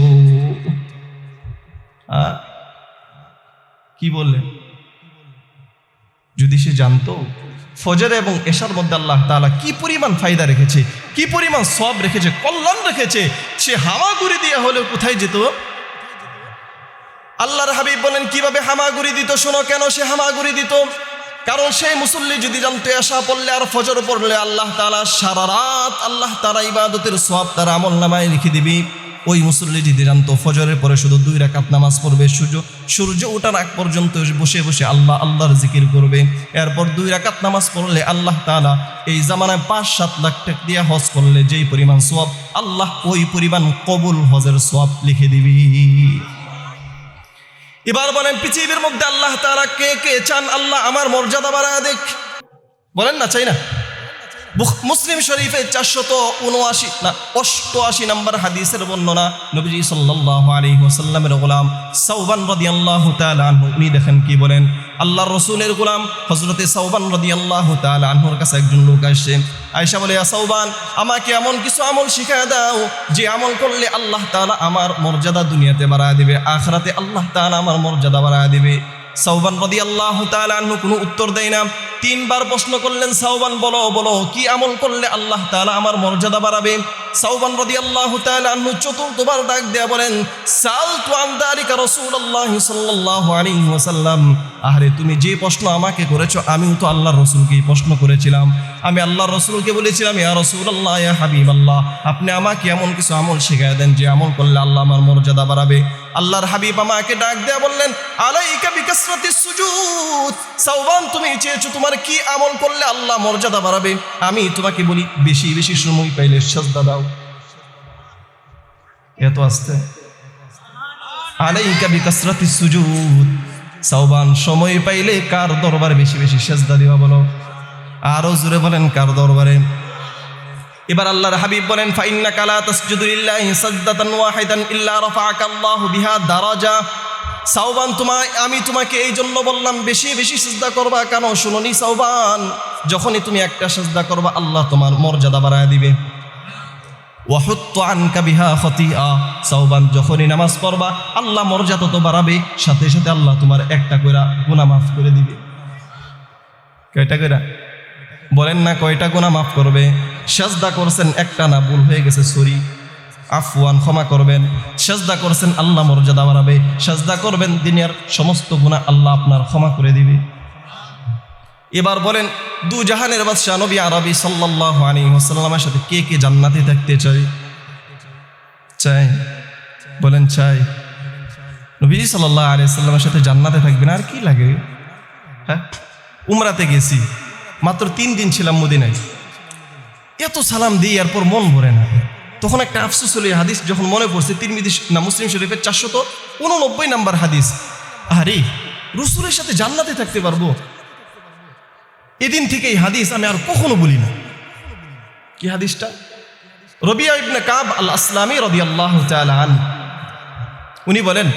কি বললেন? যদি সে জানতো ফজর এবং এশার মধ্যে আল্লাহ তাআলা কি পরিমাণ ফায়দা রেখেছে, কি পরিমাণ সওয়াব রেখেছে, কল্যাণ রেখেছে, সে হামাগুড়ি দিয়া হলেও কোথায় যেত? আল্লাহর হাবিব বলেন, কিভাবে হামাগুড়ি দিত? শোনো কেন সে হামাগুড়ি দিত। কারণ সেই মুসল্লি যদি জানতো এশা পড়লে আর ফজর পড়লে আল্লাহ তাআলা সারা রাত আল্লাহ তাআলা ইবাদতের সওয়াব তার আমল নামায় লিখে দিবি। ওই মুসল্লি যদি জানতো ফজরের পরে শুধু 2 রাকাত নামাজ পড়বে, সূর্য ওঠার আগ পর্যন্ত বসে বসে আল্লাহর জিকির করবে, এরপর 2 রাকাত নামাজ পড়লে আল্লাহ তাআলা এই জামানায় 5-7 লাখ টাকা দিয়ে হজ করলে যেই পরিমাণ সওয়াব, আল্লাহ ওই পরিমাণ কবুল হজের সওয়াব লিখে দিবি। এবার বলেন, পৃথিবীর মধ্যে আল্লাহ তাআলা কে কে চান আল্লাহ আমার মর্যাদা বাড়ায় দেখ? বলেন না, চাই না? মুসলিম শরীফে 488 নম্বর হাদিসের বর্ণনা। নবীজি সাল্লাল্লাহু আলাইহি ওয়াসাল্লামের গোলাম সাওবান রাদিয়াল্লাহু তাআলা আনহু, উনি দেখেন কি বলেন। আল্লাহর রাসূলের গোলাম হযরতে সাওবান রাদিয়াল্লাহু তাআলা আনহুর কাছে একজন লোক আসে। আয়েশা বলে, ইয়া সাওবান, আমাকে এমন কিছু আমল শিখায় দাও যে আমল করলে আল্লাহ তাআলা আমার মর্যাদা দুনিয়াতে বাড়ায় দিবে, আখিরাতে আল্লাহ তাআলা আমার মর্যাদা বাড়ায় দিবে। সাওবান রাদিয়াল্লাহু তাআলা আনহু কোনো উত্তর দেয় না। 3 বার প্রশ্ন করলেন, সাওবান বলো কি আমল করলে আল্লাহ তাআলা আমার মর্যাদা বাড়াবে? সাওবান রাদিয়াল্লাহু তাআলা আনহু 4বার ডাক দেয়া বলেন, সালতু আন যালিকা রাসূলুল্লাহ সাল্লাল্লাহু আলাইহি ওয়াসাল্লাম। আরে তুমি যে প্রশ্ন আমাকে করেছো, আমিও তো আল্লাহর রাসূলকে প্রশ্ন করেছিলাম। আমি আল্লাহর রাসূলকে বলেছিলাম, ইয়া রাসূলুল্লাহ, ইয়া হাবিবাল্লাহ, আপনি আমাকে এমন কিছু আমল শিখায় দেন যে আমল করলে আল্লাহ আমার মর্যাদা বাড়াবে। আল্লাহর হাবিব আমাকে ডাক দেয়া বললেন, আলাইকা বিকাসরাতিস সুজুদ। সাওবান, তুমি চেয়েছো তোমার কি আমল করলে আল্লাহ মর্যাদা বাড়াবে, আমি তোমাকে বলি বেশি বেশি সময় পাইলে সাজদা দাও। এত আসতে, আলাইকা বিকাসরাতিস সুজুদ। সাওবান, সময় পাইলে কার দরবারে বেশি বেশি সাজদা দিবা বলো? আরো জোরে বলেন, কার দরবারে? এবার আল্লাহর হাবিব বলেন, ফাইন্নাকা লা তাসজুদু লিল্লাহি সাজদাতান ওয়াহিদান ইল্লা রাফাআকা আল্লাহু বিহা দারাজা। সাওবান, আমি তোমাকে এই জন্য বললাম বেশি বেশি সিজদা করবা। কেন শুনোনি সাওবান? যখনই তুমি একটা সিজদা করবা আল্লাহ তোমার মর্যাদা বাড়ায় দিবে। ওয়াহুত্তু আনকা বিহা খতিআ। সাওবান, যখনই নামাজ পড়বা আল্লাহ মর্যাদা তো বাড়াবে, সাথে সাথে আল্লাহ তোমার একটা কইরা গুনাহ মাফ করে দিবে। কয়টা কইরা? বলেন না, কয়টা গুনাহ মাফ করবে? সিজদা করছেন একটা না, ভুল হয়ে গেছে, সরি, আফওয়ান, ক্ষমা করবেন। সিজদা করছেন আল্লাহ মর্যাদা বাড়াবে, সিজদা করবেন দুনিয়ার সমস্ত গুনাহ আল্লাহ আপনার ক্ষমা করে দিবে। এবার বলেন, দু জাহানের বাদশা নবী আরবি সাল্লাল্লাহু আলাইহি ওয়াসাল্লামের সাথে কে কে জান্নাতে থাকতে চায়? চাই? বলেন চাই? নবী সাল্লাল্লাহু আলাইহি ওয়াসাল্লামের সাথে জান্নাতে থাকবেন আর কি লাগে? হ্যাঁ, উমরাতে গেছি, মাত্র 3 দিন ছিলাম মদিনায়, এত সালাম দিই এরপর মন ভরে না। তখন একটা আফসোস হলো, হাদিস যখন মনে পড়ছে, তিরমিজি না মুসলিম শরীফের 489 নম্বর হাদিস, আরে রাসূলের সাথে জান্নাতে থাকতে পারবো। এদিন থেকে এই হাদিস আমি আর কখনো বলি না। কি হাদিসটা? রবিয়া ইবনে কাব আল আসলামী রাদিয়াল্লাহু তাআলা আনহু উনি বলেন,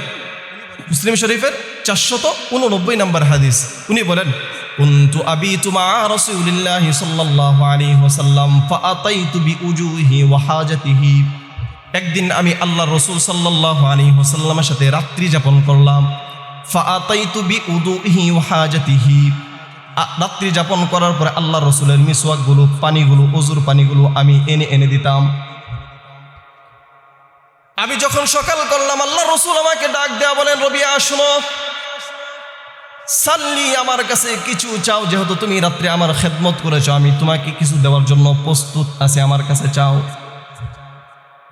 মুসলিম শরীফের 489 নম্বর হাদিস, উনি বলেন, কুনতু আবিতু মা রাসূলিল্লাহি সাল্লাল্লাহু আলাইহি ওয়াসাল্লাম ফাআতাইতু বিউজুহি ওয়া হাজাতিহি। একদিন আমি আল্লাহর রাসূল সাল্লাল্লাহু আলাইহি ওয়াসাল্লামের সাথে রাত্রি যাপন করলাম। ফাআতাইতু বিউজুহি ওয়া হাজাতিহি, রাত্রি যাপন করার পরে আল্লাহর রাসূলের মিসওয়াকগুলো, পানিগুলো, ওযুর পানিগুলো আমি এনে এনে দিতাম। আমি যখন সকাল করলাম, আল্লাহর রাসূল আমাকে ডাক দেয়া বলেন, রবিয়া শোনো, সাল্লি, আমার কাছে কিছু চাও, যেহেতু তুমি রাত্রে আমার খেদমত করেছো, আমি তোমাকে কিছু দেওয়ার জন্য প্রস্তুত আছি, আমার কাছে চাও।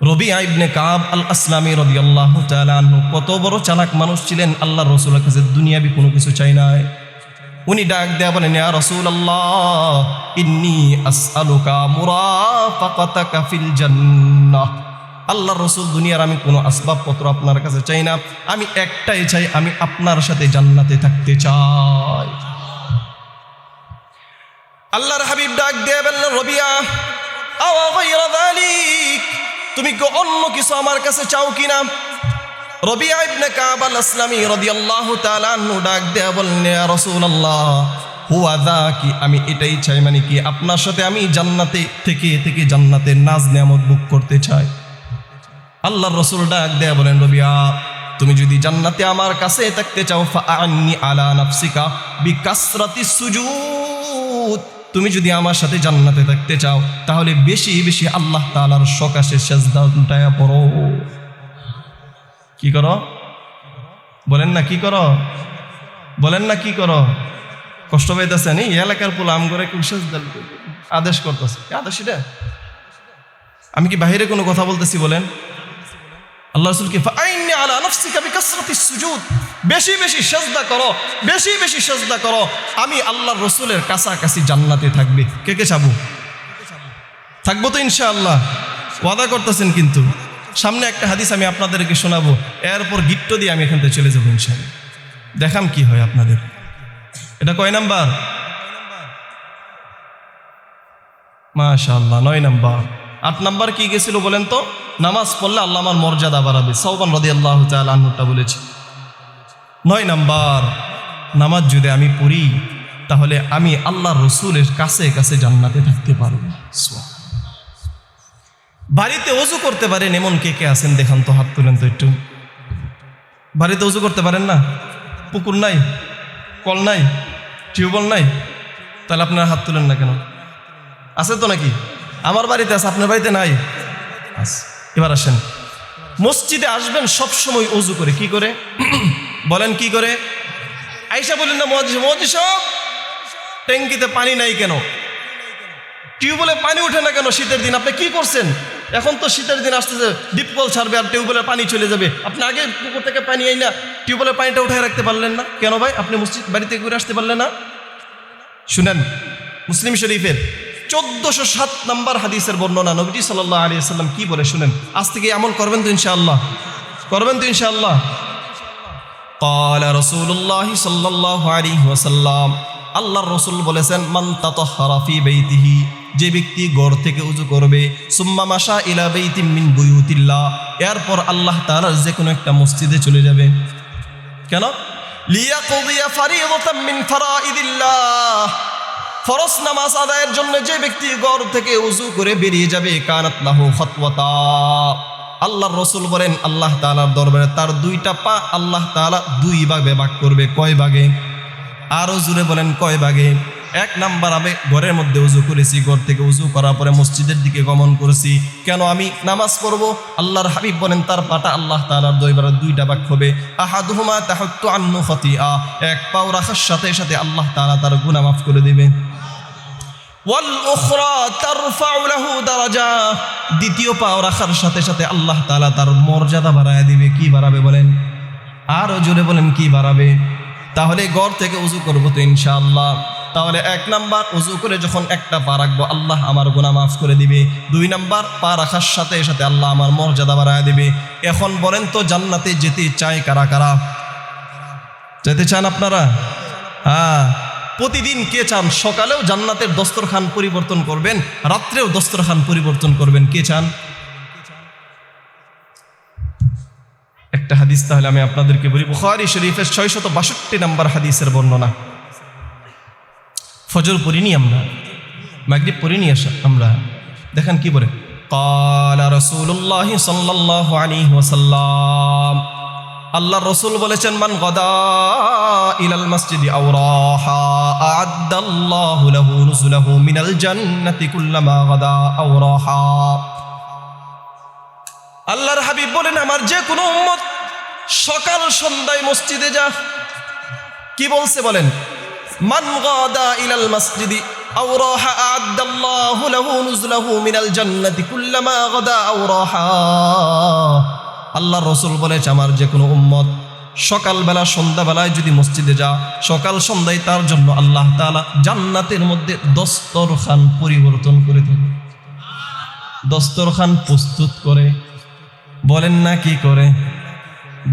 রবিয়া ইবনে কাব আল আসলামী রাদিয়াল্লাহু তাআলা আনহু কত বড় চালাক মানুষ ছিলেন, আল্লাহর রাসূলের কাছে দুনিয়াবি কোনো কিছু চাই নাই। উনি ডাক দেয়া বলেন, ইয়া রাসূলুল্লাহ, ইন্নী আসআলুকা মুরাফাকাতাকা ফিল জান্নাহ। আল্লাহর রাসূল, দুনিয়ার আমি কোনো আসবাবপত্র আপনার কাছে চাই না, আমি একটাই চাই, আমি আপনার সাথে জান্নাতে থাকতে চাই। আল্লাহর হাবিব ডাক দিয়ে বললেন, রবিয়া, আওয়া গায়রা যালিক, তুমি কি অন্য কিছু আমার কাছে চাও কিনা? রবিয়া ইবনে কাব আল আসলামী রাদিয়াল্লাহু তাআলা আনহু ডাক দিয়ে বললেন, ইয়া রাসূলুল্লাহ, হুয়া যাকি, আমি এটাই চাই, মানে কি আপনার সাথে আমি জান্নাতে থেকে থেকে জান্নাতের নাজ নিয়ামত ভোগ করতে চাই। আল্লাহর রাসূল ডাক দেয়া বলেন, রবিয়া, তুমি যদি জান্নাতে আমার কাছে থাকতে চাও, ফাআন্নি আলা নাফসিকা বিকাসরাতিস সুজুদ, তুমি যদি আমার সাথে জান্নাতে থাকতে চাও তাহলে বেশি বেশি আল্লাহ তাআলার সকাশে সেজদা উল্টায়া পড়ো। কি করো? বলেন না কি করো? বলেন না কি করো? কষ্ট পাইতেছেন? এই এলাকার পোলা আম করে সেজদা আদেশ করতেছে, আদেশ এটা? আমি কি বাহিরে কোনো কথা বলতেছি? বলেন। আল্লাহ রাসূলকে ফাআইন্নি আলা নাফসিকা বিকাসরাতিস সুজুদ, বেশি বেশি সেজদা করো, বেশি বেশি সেজদা করো, আমি আল্লাহর রাসূলের কাছাকাছি জান্নাতে থাকবে। কে কে চাবো? থাকবো তো ইনশাআল্লাহ, ওয়াদা করতেছেন। কিন্তু সামনে একটা হাদিস আমি আপনাদেরকে শোনাবো, এরপর গিট্ট দিয়ে আমি এখান থেকে চলে যাবো ইনশাআল্লাহ। দেখাম কি হয় আপনাদের। এটা কয় নাম্বার? মাশাআল্লাহ, 9 নাম্বার। 8 নাম্বার কি গেছিল বলেন তো? নামাজ পড়লে আল্লাহ আমার মর্যাদা বাড়াবে। সাওবান রাদিয়াল্লাহু তাআলা আনহুটা বলেছে। 9 নাম্বার, নামাজ যদি আমি পড়ি তাহলে আমি আল্লাহর রাসূলের কাছে কাছে জান্নাতে থাকতে পারবো। বাড়িতে ওযু করতে পারেন এমন কে কে আছেন? দেখান তো, হাত তুলেন তো একটু। বাড়িতে ওযু করতে পারেন না? পুকুর নাই, কল নাই, টিউবওয়েল নাই, তাহলে আপনারা হাত তুলেন না কেন? আছে তো নাকি? আমার বাড়িতে আছে, আপনার বাড়িতে নাই? এবার আসেন, মসজিদে আসবেন সবসময় ওযু করে। কি করে? বলেন কি করে? আয়েশা বলেন না, মুয়াজ্জিন সাহেব, ট্যাঙ্কিতে পানি নাই কেন? টিউবওয়েলে পানি ওঠে না কেন শীতের দিন? আপনি কি করছেন? এখন তো শীতের দিন আসতেছে, ডিপ কল ছাড়বে আর টিউবওয়েলের পানি চলে যাবে। আপনি আগে পুকুর থেকে পানি আই না, টিউবওয়েলের পানিটা উঠায় রাখতে পারলেন না কেন ভাই? আপনি মসজিদ বাড়িতে ঘুরে আসতে পারলেন না? শুনেন, মুসলিম শরীফের 1407 নম্বর হাদিসের বর্ণনা, নবীজি সাল্লাল্লাহু আলাইহি ওয়াসাল্লাম কি বলে শুনেন। আজ থেকে আমল করবেন তো ইনশাআল্লাহ? করবেন তো ইনশাআল্লাহ? ক্বালা রাসূলুল্লাহ সাল্লাল্লাহু আলাইহি ওয়াসাল্লাম, আল্লাহর রাসূল বলেছেন, মান তাতাহহারা ফি বাইতিহি, যে ব্যক্তি ঘর থেকে ওযু করবে, সুম্মা মাশা ইলা বাইতিম মিন বুয়ুতিল্লাহ, এরপর আল্লাহ তাআলার যে কোনো একটা মসজিদে চলে যাবে। কেন? লিয়াকদিয়া ফারিদাতাম মিন ফারাইদিল্লাহ, ফরজ নামাজ আদায়ের জন্য যে ব্যক্তি ঘর থেকে ওযু করে বেরিয়ে যাবে, কানাত লাহু খাতওয়াতা, আল্লাহর রাসূল বলেন আল্লাহ তাআলার দরবারে তার 2টা পা আল্লাহ তাআলা 2 ভাগে ভাগ করবে। কয় ভাগে? আরো জোরে বলেন, কয় ভাগে? এক নাম্বার আমি ঘরের মধ্যে উজু করেছি, ঘর থেকে উজু করার পরে মসজিদের দিকে গমন করেছি। কেন আমি নামাজ পড়বো? আল্লাহর হাবিব বলেন তার পাটা আল্লাহ তাআলার দরবারে দুইটা ভাগ হবে। আহাদুহুমা তাহাত্তু আন্নু খতিআ, এক পাও রাখার সাথে সাথে আল্লাহ তাআলা তার গুনাহ মাফ করে দিবেন। ওয়াল উখরা তারফাউ লাহু দারাজা, দ্বিতীয় পাও রাখার সাথে সাথে আল্লাহ তাআলা তার মর্যাদা বাড়ায় দিবে। কি বাড়াবে বলেন? আরো জোরে বলেন কি বাড়াবে? তাহলে ঘর থেকে উজু করবো তো ইনশাআল্লাহ। তাহলে এক নাম্বার উজু করে যখন একটা পা রাখবো আল্লাহ আমার গুনাহ মাফ করে দিবে। দুই নাম্বার পা রাখার সাথে সাথে আল্লাহ আমার মর্যাদা বাড়ায় দিবে। এখন বলেন তো জান্নাতে যেতে চায় কারা কারা? যেতে চান আপনারা? হ্যাঁ, প্রতিদিন কে চান সকালেও জান্নাতের দস্তরখান পরিবর্তন করবেন, রাত্রেও দস্তরখান পরিবর্তন করবেন? কে চান? একটা হাদিস তাহলে আমি আপনাদেরকে বলি, বুখারী শরীফের 662 নম্বর হাদিসের বর্ণনা। ফজর পড়িনি আমরা, মাগরিব পড়িনি আমরা, দেখেন কি বলে, ক্বালা রাসূলুল্লাহ সাল্লাল্লাহু আলাইহি ওয়াসাল্লাম, আল্লাহর রাসূল বলেছেন, মান গাদা ইলাল মসজিদি আও রাহা আ'আদ্দাল্লাহু লাহু নুজুলাহু মিনাল জান্নাতি কুল্লামা গাদা আও রাহা। আল্লাহর হাবিব বলেন আমার যে কোনো উম্মত সকাল সন্ধ্যায় মসজিদে যা। কি বলছে বলেন? মান গাদা ইলাল মসজিদি আও রাহা আ'আদ্দাল্লাহু লাহু নুজুলাহু মিনাল জান্নাতি কুল্লামা গাদা আও রাহা। আল্লাহর রাসূল বলেছে আমার যে কোনো উম্মত সকালবেলা সন্ধ্যাবেলায় যদি মসজিদে যা, সকাল সন্ধ্যায় তার জন্য আল্লাহ তাআলা জান্নাতের মধ্যে দস্তরখান পরিবর্তন করে থাকে। দস্তরখান প্রস্তুত করে, বলেন না কি করে?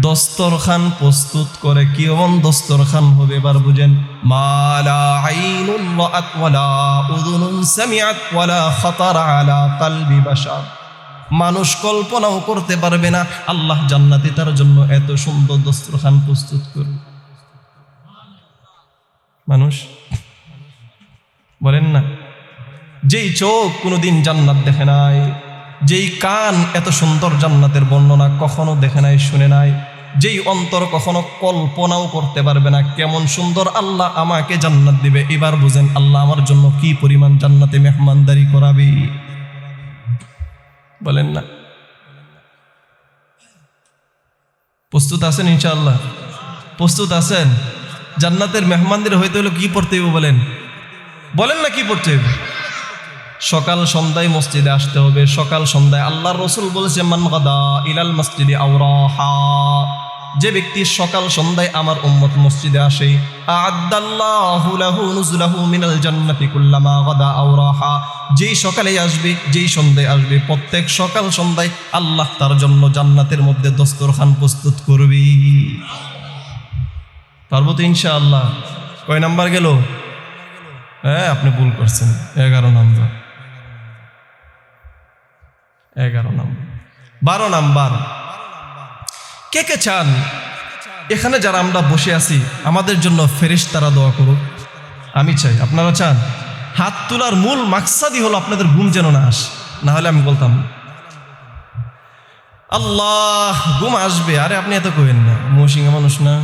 দস্তরখান প্রস্তুত করে। কি এমন দস্তরখান হবে এবার বুঝেন? মালা আইনুন রাআত ওয়ালা উযুনুন সামিআত ওয়ালা খাতারা আলা কলবি বাশার, মানুষ কল্পনাও করতে পারবে না আল্লাহ জান্নাতে তার জন্য এত সুন্দর দস্তরখান প্রস্তুত করবে। মানুষ বলেন না, যেই চোখ কোনোদিন জান্নাত দেখে নাই, যেই কান এত সুন্দর জান্নাতের বর্ণনা কখনো দেখে নাই, শুনে নাই, যেই অন্তর কখনো কল্পনাও করতে পারবে না কেমন সুন্দর আল্লাহ আমাকে জান্নাত দিবে, এবার বুঝেন আল্লাহ আমার জন্য কি পরিমাণ জান্নাতে মেহমানদারি করাবে। বলেন না? প্রস্তুত আছেন ইনশাআল্লাহ? প্রস্তুত আছেন? জান্নাতের মেহমানদের হইতে হলে কি পড়তে হবে বলেন? বলেন না কি পড়তে হবে? সকাল সন্ধ্যায় মসজিদে আসতে হবে। সকাল সন্ধ্যায় আল্লাহর রাসূল বলেছে মান গাদা ইলাল মসজিদি আও রাহা, যে ব্যক্তি সকাল সন্ধ্যায় আমার উম্মত মসজিদে আসে, আ'আদ্দাল্লাহু লাহু নুজুলাহু মিনাল জান্নাতি কুল্লামা গাদা আও রাহা, যেই সকালে আসবে যেই সন্ধ্যায় আসবে প্রত্যেক সকাল সন্ধ্যায় আল্লাহ তার জন্য জান্নাতের মধ্যে দস্তরখান প্রস্তুত করবে। পারবো তো ইনশাআল্লাহ? কয় নাম্বার গেল? হ্যাঁ, আপনি ভুল করছেন, 11 নাম্বার। 11 নাম্বার। 12 নাম্বার। কে কে চান এখানে যারা আমরা বসে আছি আমাদের জন্য ফেরেশতারা দোয়া করুক? আমি চাই। আপনারা চান? হাত তোলার মূল মাকসাদই হলো আপনাদের ঘুম যেন না আসে, না হলে আমি বলতাম আল্লাহ ঘুম আসবে। আরে আপনি এত কইেন না, মৌসিঙ্গা মানুষ না।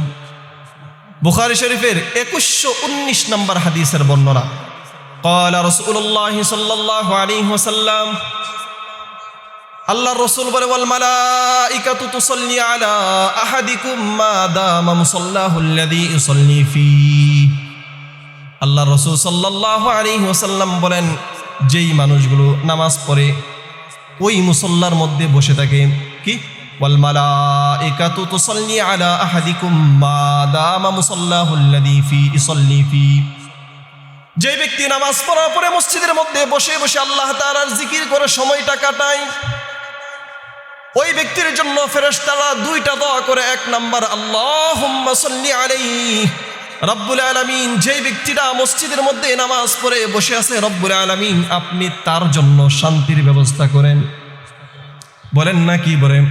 বুখারী শরীফের 2119 নম্বর হাদিসের বর্ণনা, ক্বালা রাসূলুল্লাহ সাল্লাল্লাহু আলাইহি ওয়াসাল্লাম, আল্লাহর রাসূল বলে, ওয়াল মালাইকাতু তুসাল্লি আলা আহাদিকুম মা দামা মুসাল্লাহু আল্লাযী ইউসাল্লি ফি। আল্লাহর রাসূল সাল্লাল্লাহু আলাইহি ওয়াসাল্লাম বলেন, যেই মানুষগুলো নামাজ পড়ে ওই মুসল্লার মধ্যে বসে থাকে, কি ওয়াল মালাইকাতু তুসাল্লি আলা আহাদিকুম মা দামা মুসাল্লাহু আল্লাযী ফি ইউসাল্লি ফি। যে ব্যক্তি নামাজ পড়ার পরে মসজিদের মধ্যে বসে বসে আল্লাহ তাআলার জিকির করে সময়টা কাটায়, ওই ব্যক্তির জন্য ফেরেশতারা দুইটা দোয়া করে। এক নাম্বার, আল্লাহুম্মা সাল্লি আলাইহি, রব্বুল আলামিন যে ব্যক্তিটা মসজিদের মধ্যে নামাজ পড়ে বসে আছে, রব্বুল আলামিন আপনি তার জন্য শান্তির ব্যবস্থা করেন। বলেন না কি বলেন?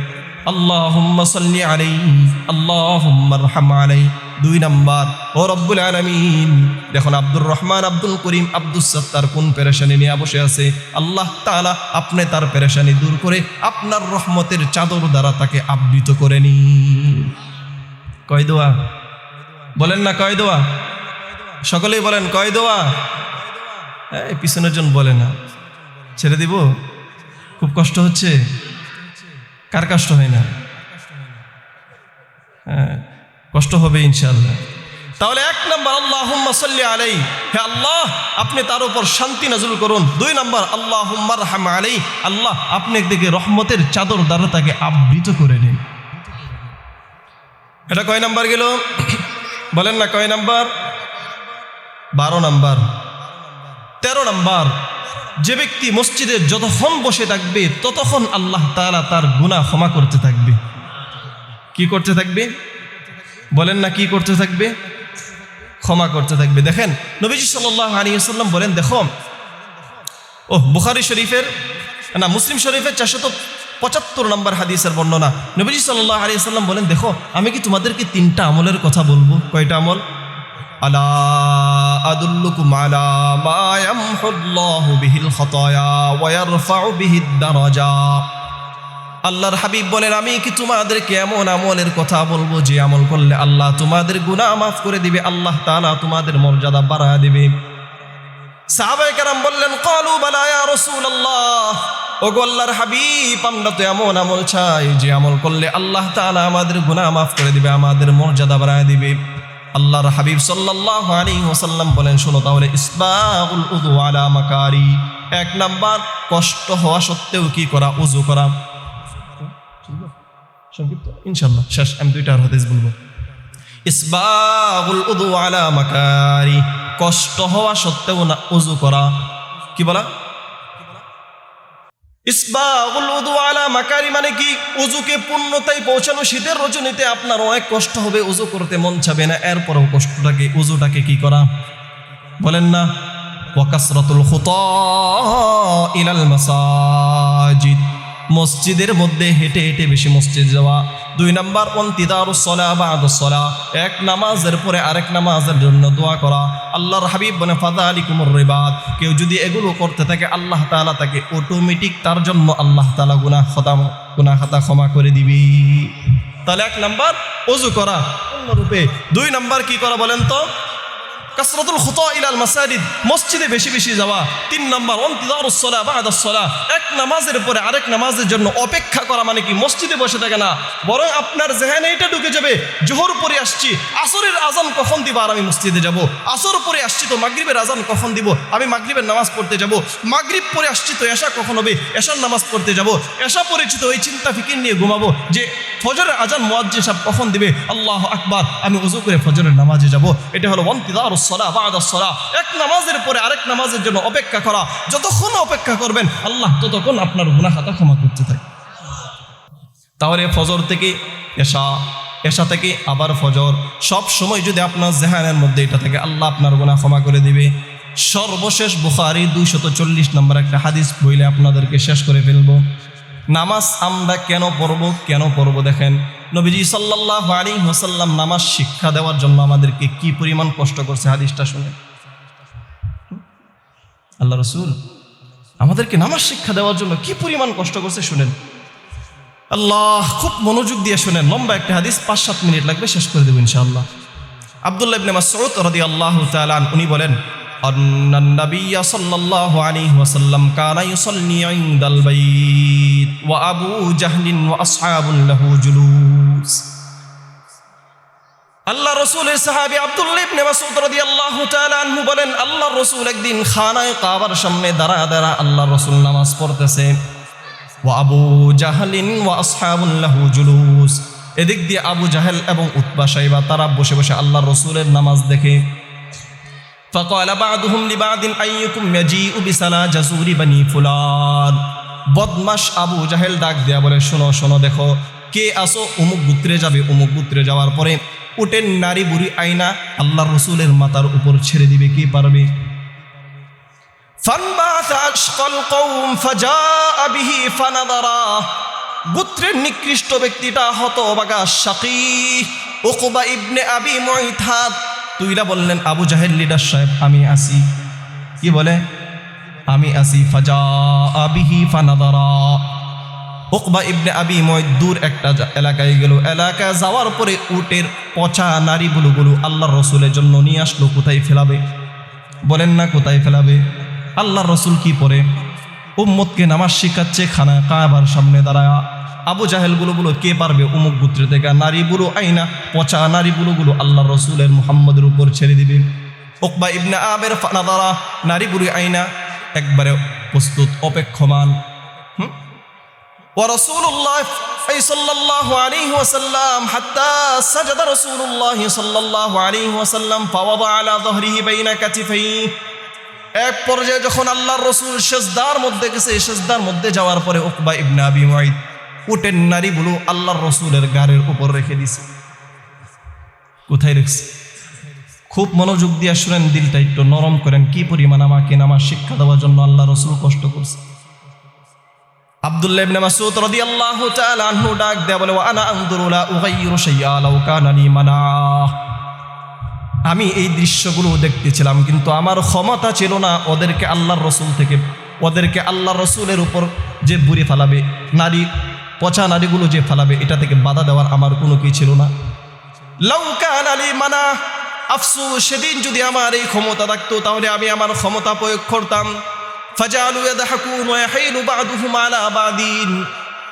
আল্লাহুম্মা সাল্লি আলাইহি আল্লাহুম্মা আরহাম আলাইহি। দুই নাম্বার, ও রব্বুল আলামিন, দেখুন আব্দুর রহমান, আব্দুল করিম, আব্দুস সাত্তার কোন পেরেশানি নিয়ে বসে আছে, আল্লাহ তাআলা আপনি তার পেরেশানি দূর করে আপনার রহমতের চাদর দ্বারা তাকে আবৃত করে নিন। কয় দোয়া? বলেন না কয় দোয়া? সকলেই বলেন কয় দোয়া? এই পিছনের জন বলে না, ছেড়ে দিব, খুব কষ্ট হচ্ছে। কার কষ্ট হয় না? হ্যাঁ, কষ্ট হবে ইনশাআল্লাহ। তাহলে 1 নম্বর আল্লাহুম্মা সাল্লি আলাইহি, হে আল্লাহ আপনি তার উপর শান্তি নাযিল করুন। 2 নম্বর আল্লাহুম্মা রহম আলাইহি, আল্লাহ আপনি একদিকে রহমতের চাদর দ্বারা তাকে আবৃত করে নিন। এটা কয় নাম্বার গেল? বলেন না কয় নাম্বার? 12 নাম্বার। 13 নাম্বার, যে ব্যক্তি মসজিদে যতক্ষণ বসে থাকবে ততক্ষণ আল্লাহ তাআলা তার গুনাহ ক্ষমা করতে থাকবে। কি করতে থাকবে? বলেন না কি করতে থাকবে? ক্ষমা করতে থাকবে। দেখেন নবীজি সাল্লাল্লাহু আলাইহি ওয়াসাল্লাম বলেন, দেখো বুখারী শরীফের না মুসলিম শরীফের 475 নম্বর হাদিসের বর্ণনা। নবীজি সাল্লাল্লাহু আলাইহি ওয়াসাল্লাম বলেন, দেখো আমি কি তোমাদেরকে 3টা আমলের কথা বলবো? কয়টা আমল? আলা আদুল্লুকুম আলা মা ইয়ামহুল্লাহু বিহিল খাতায়া ওয়া ইয়ারফাউ বিহিদ দারাজা। আল্লাহর হাবিব বলেন, আমি কি তোমাদেরকে এমন আমলের কথা বলবো যে আমল করলে আল্লাহ তোমাদের গুনাহ মাফ করে দিবে, আল্লাহ তাআলা তোমাদের মর্যাদা বাড়ায় দিবে। সাহাবায়ে কেরাম বললেন, ক্বালু বালা ইয়া রাসূলুল্লাহ, ওগো আল্লাহর হাবিব আমরা তো এমন আমল চাই যে আমল করলে আল্লাহ তাআলা আমাদের গুনাহ মাফ করে দিবে, আমাদের মর্যাদা বাড়ায় দিবে। আল্লাহর হাবিব সাল্লাল্লাহু আলাইহি ওয়াসাল্লাম বলেন, শোনো তাহলে ইসবাগুল উযু আলা মাকারি, 1 নাম্বার কষ্ট হওয়া সত্ত্বেও কি করা? ওযু করা। সংক্ষিপ্ত ইনশাআল্লাহ শেষ, আমি 2টা হাদিস বলবো। ইসবাগুল উযু আলা মাকারি, কষ্ট হওয়া সত্ত্বেও না ওযু করা। কি বলা? ইসবাগুল উযু আলা মাকারি মানে কি? ওযুকে পূর্ণতায় পৌঁছানো। শীতের রজনীতে আপনার অনেক কষ্ট হবে, ওযু করতে মন চাবে না, এরপরও ওযুটাকে কি করা? বলেন না ওয়া কাসরাতুল খুতা ইলাল মাসাজিদ, মসজিদের মধ্যে হেঁটে হেঁটে বেশি মসজিদ যাওয়া। 2 নাম্বার ইন্তিদারুস সালাহ বা'দাস সালাহ, 1 নামাজের পরে আরেক নামাজের জন্য দোয়া করা। আল্লাহর হাবিব বলে ফাযালিকুমুর রিবাত, কেউ যদি এগুলো করতে থাকে আল্লাহ তাআলা তাকে অটোমেটিক তার জন্য আল্লাহ তাআলা গুনাহ খাতা ক্ষমা করে দিবি। তাহলে 1 নাম্বার ওযু করা পূর্ণরূপে। 2 নাম্বার কি করা বলেন তো? কাসরাতুল খুতা ইলাল মাসাজিদ, মসজিদে বেশি বেশি যাওয়া। 3 নাম্বার ইন্তিদারুস সালাহ বা'দাস সালাহ, 1 নামাজের পরে আরেক নামাজের জন্য অপেক্ষা করা। মানে কি? মসজিদে বসে থাকে না, বরং আপনার জেহেনে এটা ঢুকে যাবে, জোহর পরে আসছি, আসরের আজান কখন দিব আর আমি মসজিদে যাব। আসর পরে আসছি তো মাগরিবের আজান কখন দিব, আমি মাগরিবের নামাজ পড়তে যাব। মাগরিব পরে আসছি তো এশা কখন হবে, এশার নামাজ পড়তে যাব। এশা পড়েছি তো ওই চিন্তা ফিকির নিয়ে ঘুমাবো যে ফজরের আজান মুয়াজ্জিন সাহেব কখন দিবে, আল্লাহু আকবার, আমি ওযু করে ফজরের নামাজে যাব। এটা হলো ইন্তিদারুস সালাহ বা'দাস সালাহ, 1 নামাজের পরে আরেক নামাজের জন্য অপেক্ষা করা। যতক্ষণ অপেক্ষা করবেন আল্লাহ ততক্ষণ আপনার গুনাহ খাতা ক্ষমা করতে থাকে। তাহলে ফজর থেকে এশা, এশা থেকে আবার ফজর, সব সময় যদি আপনার জেহানের মধ্যে এটা থাকে আল্লাহ আপনার গুনাহ ক্ষমা করে দিবে। সর্বশেষ বুখারী 240 নম্বর একটা হাদিস বইলে আপনাদেরকে শেষ করে ফেলবো। নামাজ আমরা কেন পড়ব? দেখেন নবীজি সাল্লাল্লাহু আলাইহি ওয়াসাল্লাম নামাজ শিক্ষা দেওয়ার জন্য আমাদেরকে কি পরিমাণ কষ্ট করছে, হাদিসটা শুনে। আল্লাহ রাসূল আমাদেরকে নামাজ শিক্ষা দেওয়ার জন্য কি পরিমাণ কষ্ট করছে শুনেন। আল্লাহ, খুব মনোযোগ দিয়ে শুনেন, লম্বা একটা হাদিস, 5-7 মিনিট লাগবে, শেষ করে দেব ইনশাআল্লাহ। আব্দুল্লাহ ইবনে মাসউদ রাদিয়াল্লাহু তাআলা উনি বলেন, আন্নান নাবিয়্য সাল্লাল্লাহু আলাইহি ওয়াসাল্লাম কানা ইউসাল্লি ইনদাল বাইত ওয়া আবু জাহলিন ওয়া আসহাবুন লাহু জুলুস। আল্লাহ রাসূলের সাহাবী আব্দুল্লাহ ইবনে মাসউদ রাদিয়াল্লাহু তাআলা আনহু বলেন, আল্লাহর রাসূল একদিন খানায়ে কাবার সামনে দাঁড়া আল্লাহর রাসূল নামাজ পড়তেছে। ওয়া আবু জাহলিন ওয়া আসহাবুন লাহু জুলুস, এদিক দিয়ে আবু জাহেল এবং উতবা সাইবা তারা বসে বসে আল্লাহর রাসূলের নামাজ দেখে। ফাকালা বা'দুহুম লিবা'দিন আইয়ুকুম ইয়াজিউ বিসালা জাজুরি বানি ফুলান, বদমাশ আবু জাহেল ডাক দেয়া বলে, শোনো শোনো, দেখো কে আসো অমুক গোত্রে যাবে, অমুক গোত্রে যাওয়ার পরে উটের নারী বুড়ি আইনা আল্লাহর রাসূলের মাথার উপর ছেড়ে দিবে, কে পারবে? ফানবাতা আশকাল কওম ফাজাআ বিহি ফানাদারা, গোত্রের নিকৃষ্ট ব্যক্তিটা হতভাগা শাকী উকবা ইবনে আবি মুইতাদ তুইরা বললেন, আবু জাহেল লিডার সাহেব আমি আসি। কি বলে? আমি আসি। ফাজাআ বিহি ফানাদারা, উকবা ইবনে আবি মুআইত দূর একটা এলাকায় গেল। এলাকায় যাওয়ার পরে উটের পচা নারীগুলো আল্লাহর রসুলের জন্য নিয়ে আসলো। কোথায় ফেলাবে? বলেন না কোথায় ফেলাবে? আল্লাহর রসুল কি পরে উম্মতকে নামাজ শিখাচ্ছে খানা কাবার সামনে দাঁড়ায়। আবু জাহেলগুলো বলো কে পারবে অমুক গোত্র থেকে নারীগুলো আইনা পচা নারীগুলো আল্লাহর রসুলের মুহাম্মদের উপর ছেড়ে দিবে। উকবা ইবনে আবের ফানাদারা নারীগুলো আইনা একবারে প্রস্তুত অপেক্ষমান। ورسول الله صلى الله عليه وسلم حتى سجد رسول الله صلى الله عليه وسلم فوضع على ظهره بين كتفيه। এক পর্যায়ে যখন আল্লাহর রাসূল সিজদার মধ্যে গেছে, সিজদার মধ্যে যাওয়ার পরে উকবা ইবনে আবি মুআইত উটের নারীগুলো আল্লাহর রাসূলের গাড়ির উপর রেখে দিয়েছে। কোথায় রেখেছে? খুব মনোযোগ দিয়ে শুনেন, দিলটা একটু নরম করেন। কি পরিমাণ আমাকে নামাজ শিক্ষা দেওয়ার জন্য আল্লাহর রাসূল কষ্ট করছে। আব্দুল্লাহ ইবনে মাসউদ রাদিয়াল্লাহু তাআলা আনহু ডাক দেয়া বলে, ওয়া আনা আনজুরু লা উগাইয়িরু শাইআ লাউ কানা লি মানা। আমি এই দৃশ্যগুলো দেখতেছিলাম, কিন্তু আমার ক্ষমতা ছিল না ওদেরকে আল্লাহর রসুলের উপর যে বুড়ি ফেলাবে, নারী পচা নারীগুলো যে ফেলাবে, এটা থেকে বাধা দেওয়ার আমার কোনো কি ছিল না। লাউ কানা লি মানা, আফসোস সেদিন যদি আমার এই ক্ষমতা থাকতো তাহলে আমি আমার ক্ষমতা প্রয়োগ করতাম। ফাজালু ইয়াদহাকুন ওয়া ইয়াহিলু বা'দুহুম আলা বা'দিন।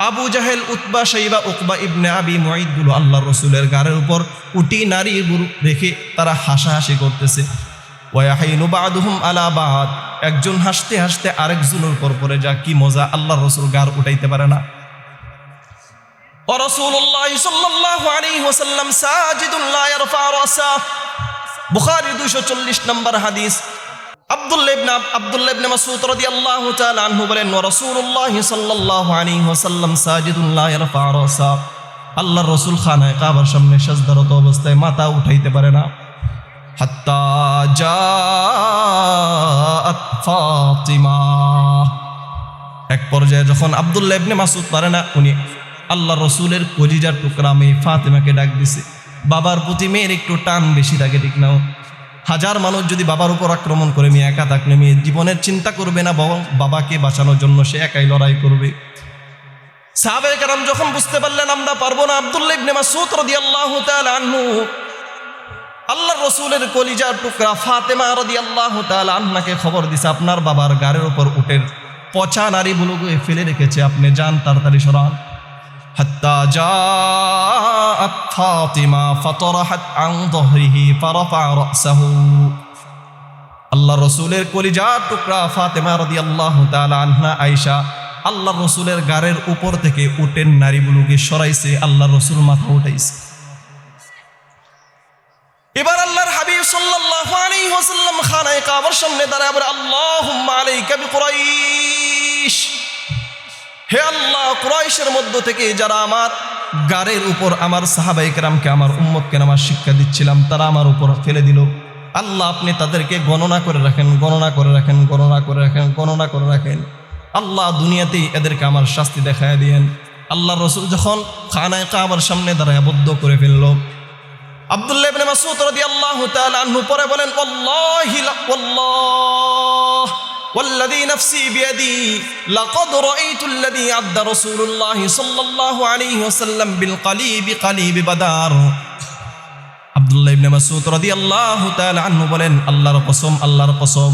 আবু জাহেল, উতবা, শাইবা, উকবা ইবনে আবি মুআইত গুলো আল্লাহর রাসূলের গাড়ির উপর উটি নারী গুরু রেখে তারা হাসাহাসি করতেছে। ওয়া ইয়াহিলু বা'দুহুম আলা বা'দ, একজন হাসতে হাসতে আরেকজনের উপর পড়ে যা, কি মজা! আল্লাহর রাসূল গাড় উঠাইতে পারে না। ওয়া রাসূলুল্লাহ সাল্লাল্লাহু আলাইহি ওয়াসাল্লাম সাজিদুন লা ইয়ারফা রাসা। বুখারী 240 নম্বর হাদিস। আব্দুল্লাহ ইবনে মাসউদ রাদিয়াল্লাহু তাআলা আনহু বলেন, ওয়া রাসূলুল্লাহ সাল্লাল্লাহু আলাইহি ওয়াসাল্লাম সাজিদুন লা ইয়ারফা রাসা। আল্লাহর রাসূল খানায়ে কাবার সামনে সিজদারত অবস্থায় মাথা উঠাইতে পারে না। হাত্তা জাআত ফাতিমা, এক পর্যায়ে যখন আব্দুল্লাহ ইবনে মাসউদ পারে না, উনি আল্লাহর রাসূলের কলিজার টুকরা মেয়ে ফাতিমাকে ডাক দিছে। বাবার প্রতি মেয়ের একটু টান বেশি থাকে, ঠিক না? হাজার মানুষ যদি বাবার উপর আক্রমণ করে, মেয়ে একা থাকলে মেয়ে জীবনের চিন্তা করবে না, বাবাকে বাঁচানোর জন্য সে একাই লড়াই করবে। সাহাবায়ে কেরাম যখন বুঝতে পারলেন আমরা পারবো না, আব্দুল্লাহ ইবনে মাসউদ রাদিয়াল্লাহু তাআলা আনহু আল্লাহর রাসূলের কলিজার টুকরা ফাতেমা রাদিয়াল্লাহু তাআলা আনহাকে খবর দিছে, আপনার বাবার গাড়ির উপর উটের পচা নারীগুলোকে ফেলে রেখেছে, আপনি যান তাড়াতাড়ি সরান। হাত্তা জাআত ফাতিমা ফাতারাহাত আন যহরিহি ফারাফা রাসাহু। আল্লাহর রাসূলের কলিজার টুকরা ফাতেমা রাদিয়াল্লাহু তাআলা আনহা আয়েশা আল্লাহর রাসূলের গাড়ির উপর থেকে উটের নারীগুলোকে সরাইছে, আল্লাহর রাসূল মাথা উঠাইছে। এবার আল্লাহর হাবিব সাল্লাল্লাহু আলাইহি ওয়াসাল্লাম খানায়ে কাবার সামনে দাঁড়ায় বলে, আল্লাহুম্মা আলাইকা বিকুরাইশ। হে আল্লাহ, কুরাইশের মধ্য থেকে যারা আমার গাড়ির উপর আমার সাহাবায়ে কেরামকে, আমার উম্মতকে নামাজ শিক্ষা দিচ্ছিলাম, তারা আমার উপর ফেলে দিল। আল্লাহ, আপনি তাদেরকে গণনা করে রাখেন, গণনা করে রাখেন, গণনা করে রাখেন, গণনা করে রাখেন। আল্লাহ, দুনিয়াতেই এদেরকে আমার শাস্তি দেখায় দিয়েন। আল্লাহর রাসূল যখন খানায়ে কাবার সামনে দাঁড়ায় বদ্ধ করে ফেলল, আব্দুল্লাহ ইবনে মাসউদ রাদিয়াল্লাহু তাআলা আনহু পরে বলেন, ওয়াল্লাহি ওয়াল্লাহ والذي نفسي بيدي لقد رأيت الذي عد رسول الله صلى الله عليه وسلم بالقليب قليب بدر। আব্দুল্লাহ ইবনে মাসউদ রাদিয়াল্লাহু তাআলা আনহু বলেন, আল্লাহর কসম, আল্লাহর কসম,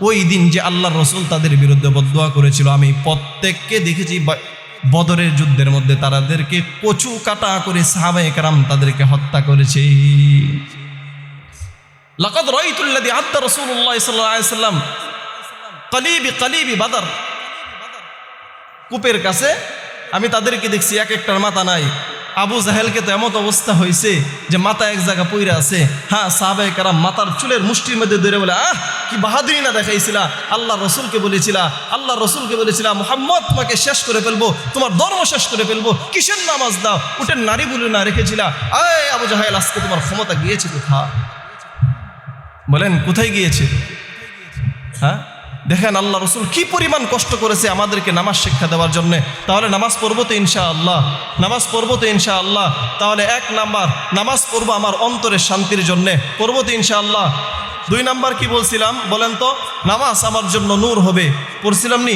ওই দিন যে আল্লাহর রাসূল তাদের বিরুদ্ধে বদদুয়া করেছিল, আমি প্রত্যেককে দেখেছি বদরের যুদ্ধের মধ্যে তাদেরকে কচু কাটা করে সাহাবায়ে কেরাম তাদেরকে হত্যা করেছে। লাকাদ রাআইতুল লাযী আদ্দা রাসূলুল্লাহ সাল্লাল্লাহু আলাইহি ওয়াসাল্লাম কালিবি বাদর। কূপের কাছে আমি তাদেরকে দেখছি, এক একটার মাথা নাই। আবু জাহেলকে তো এমন অবস্থা হয়েছে যে মাথা এক জায়গা পইরা আছে। হ্যাঁ, সাহাবায়ে কেরাম মাথার চুলের মুষ্টির মধ্যে ধরে বলে, আহ কি বাহাদুরি না দেখাইছিলা! আল্লাহ রসুলকে বলেছিলা মুহাম্মদ তোমাকে শেষ করে ফেলবো, তোমার ধর্ম শেষ করে ফেলবো, কিসের নামাজ দাও, উটের নারী বলে না রেখেছিলা। আয় আবু জাহেল, আজকে তোমার ক্ষমতা গিয়েছে কোথায়? বলেন কোথায় গিয়েছে? হ্যাঁ, দেখেন আল্লাহ রসুল কি পরিমাণ কষ্ট করেছে আমাদেরকে নামাজ শিক্ষা দেওয়ার জন্য। তাহলে নামাজ পড়বো তো ইনশাআল্লাহ, নামাজ পড়বো তো ইনশাআল্লাহ। তাহলে 1 নাম্বার, নামাজ পড়বো আমার অন্তরের শান্তির জন্য, পড়বো তো ইনশাআল্লাহ। 2 নাম্বার কি বলছিলাম বলেন তো? নামাজ আমার জন্য নূর হবে, পড়ছিলাম নি?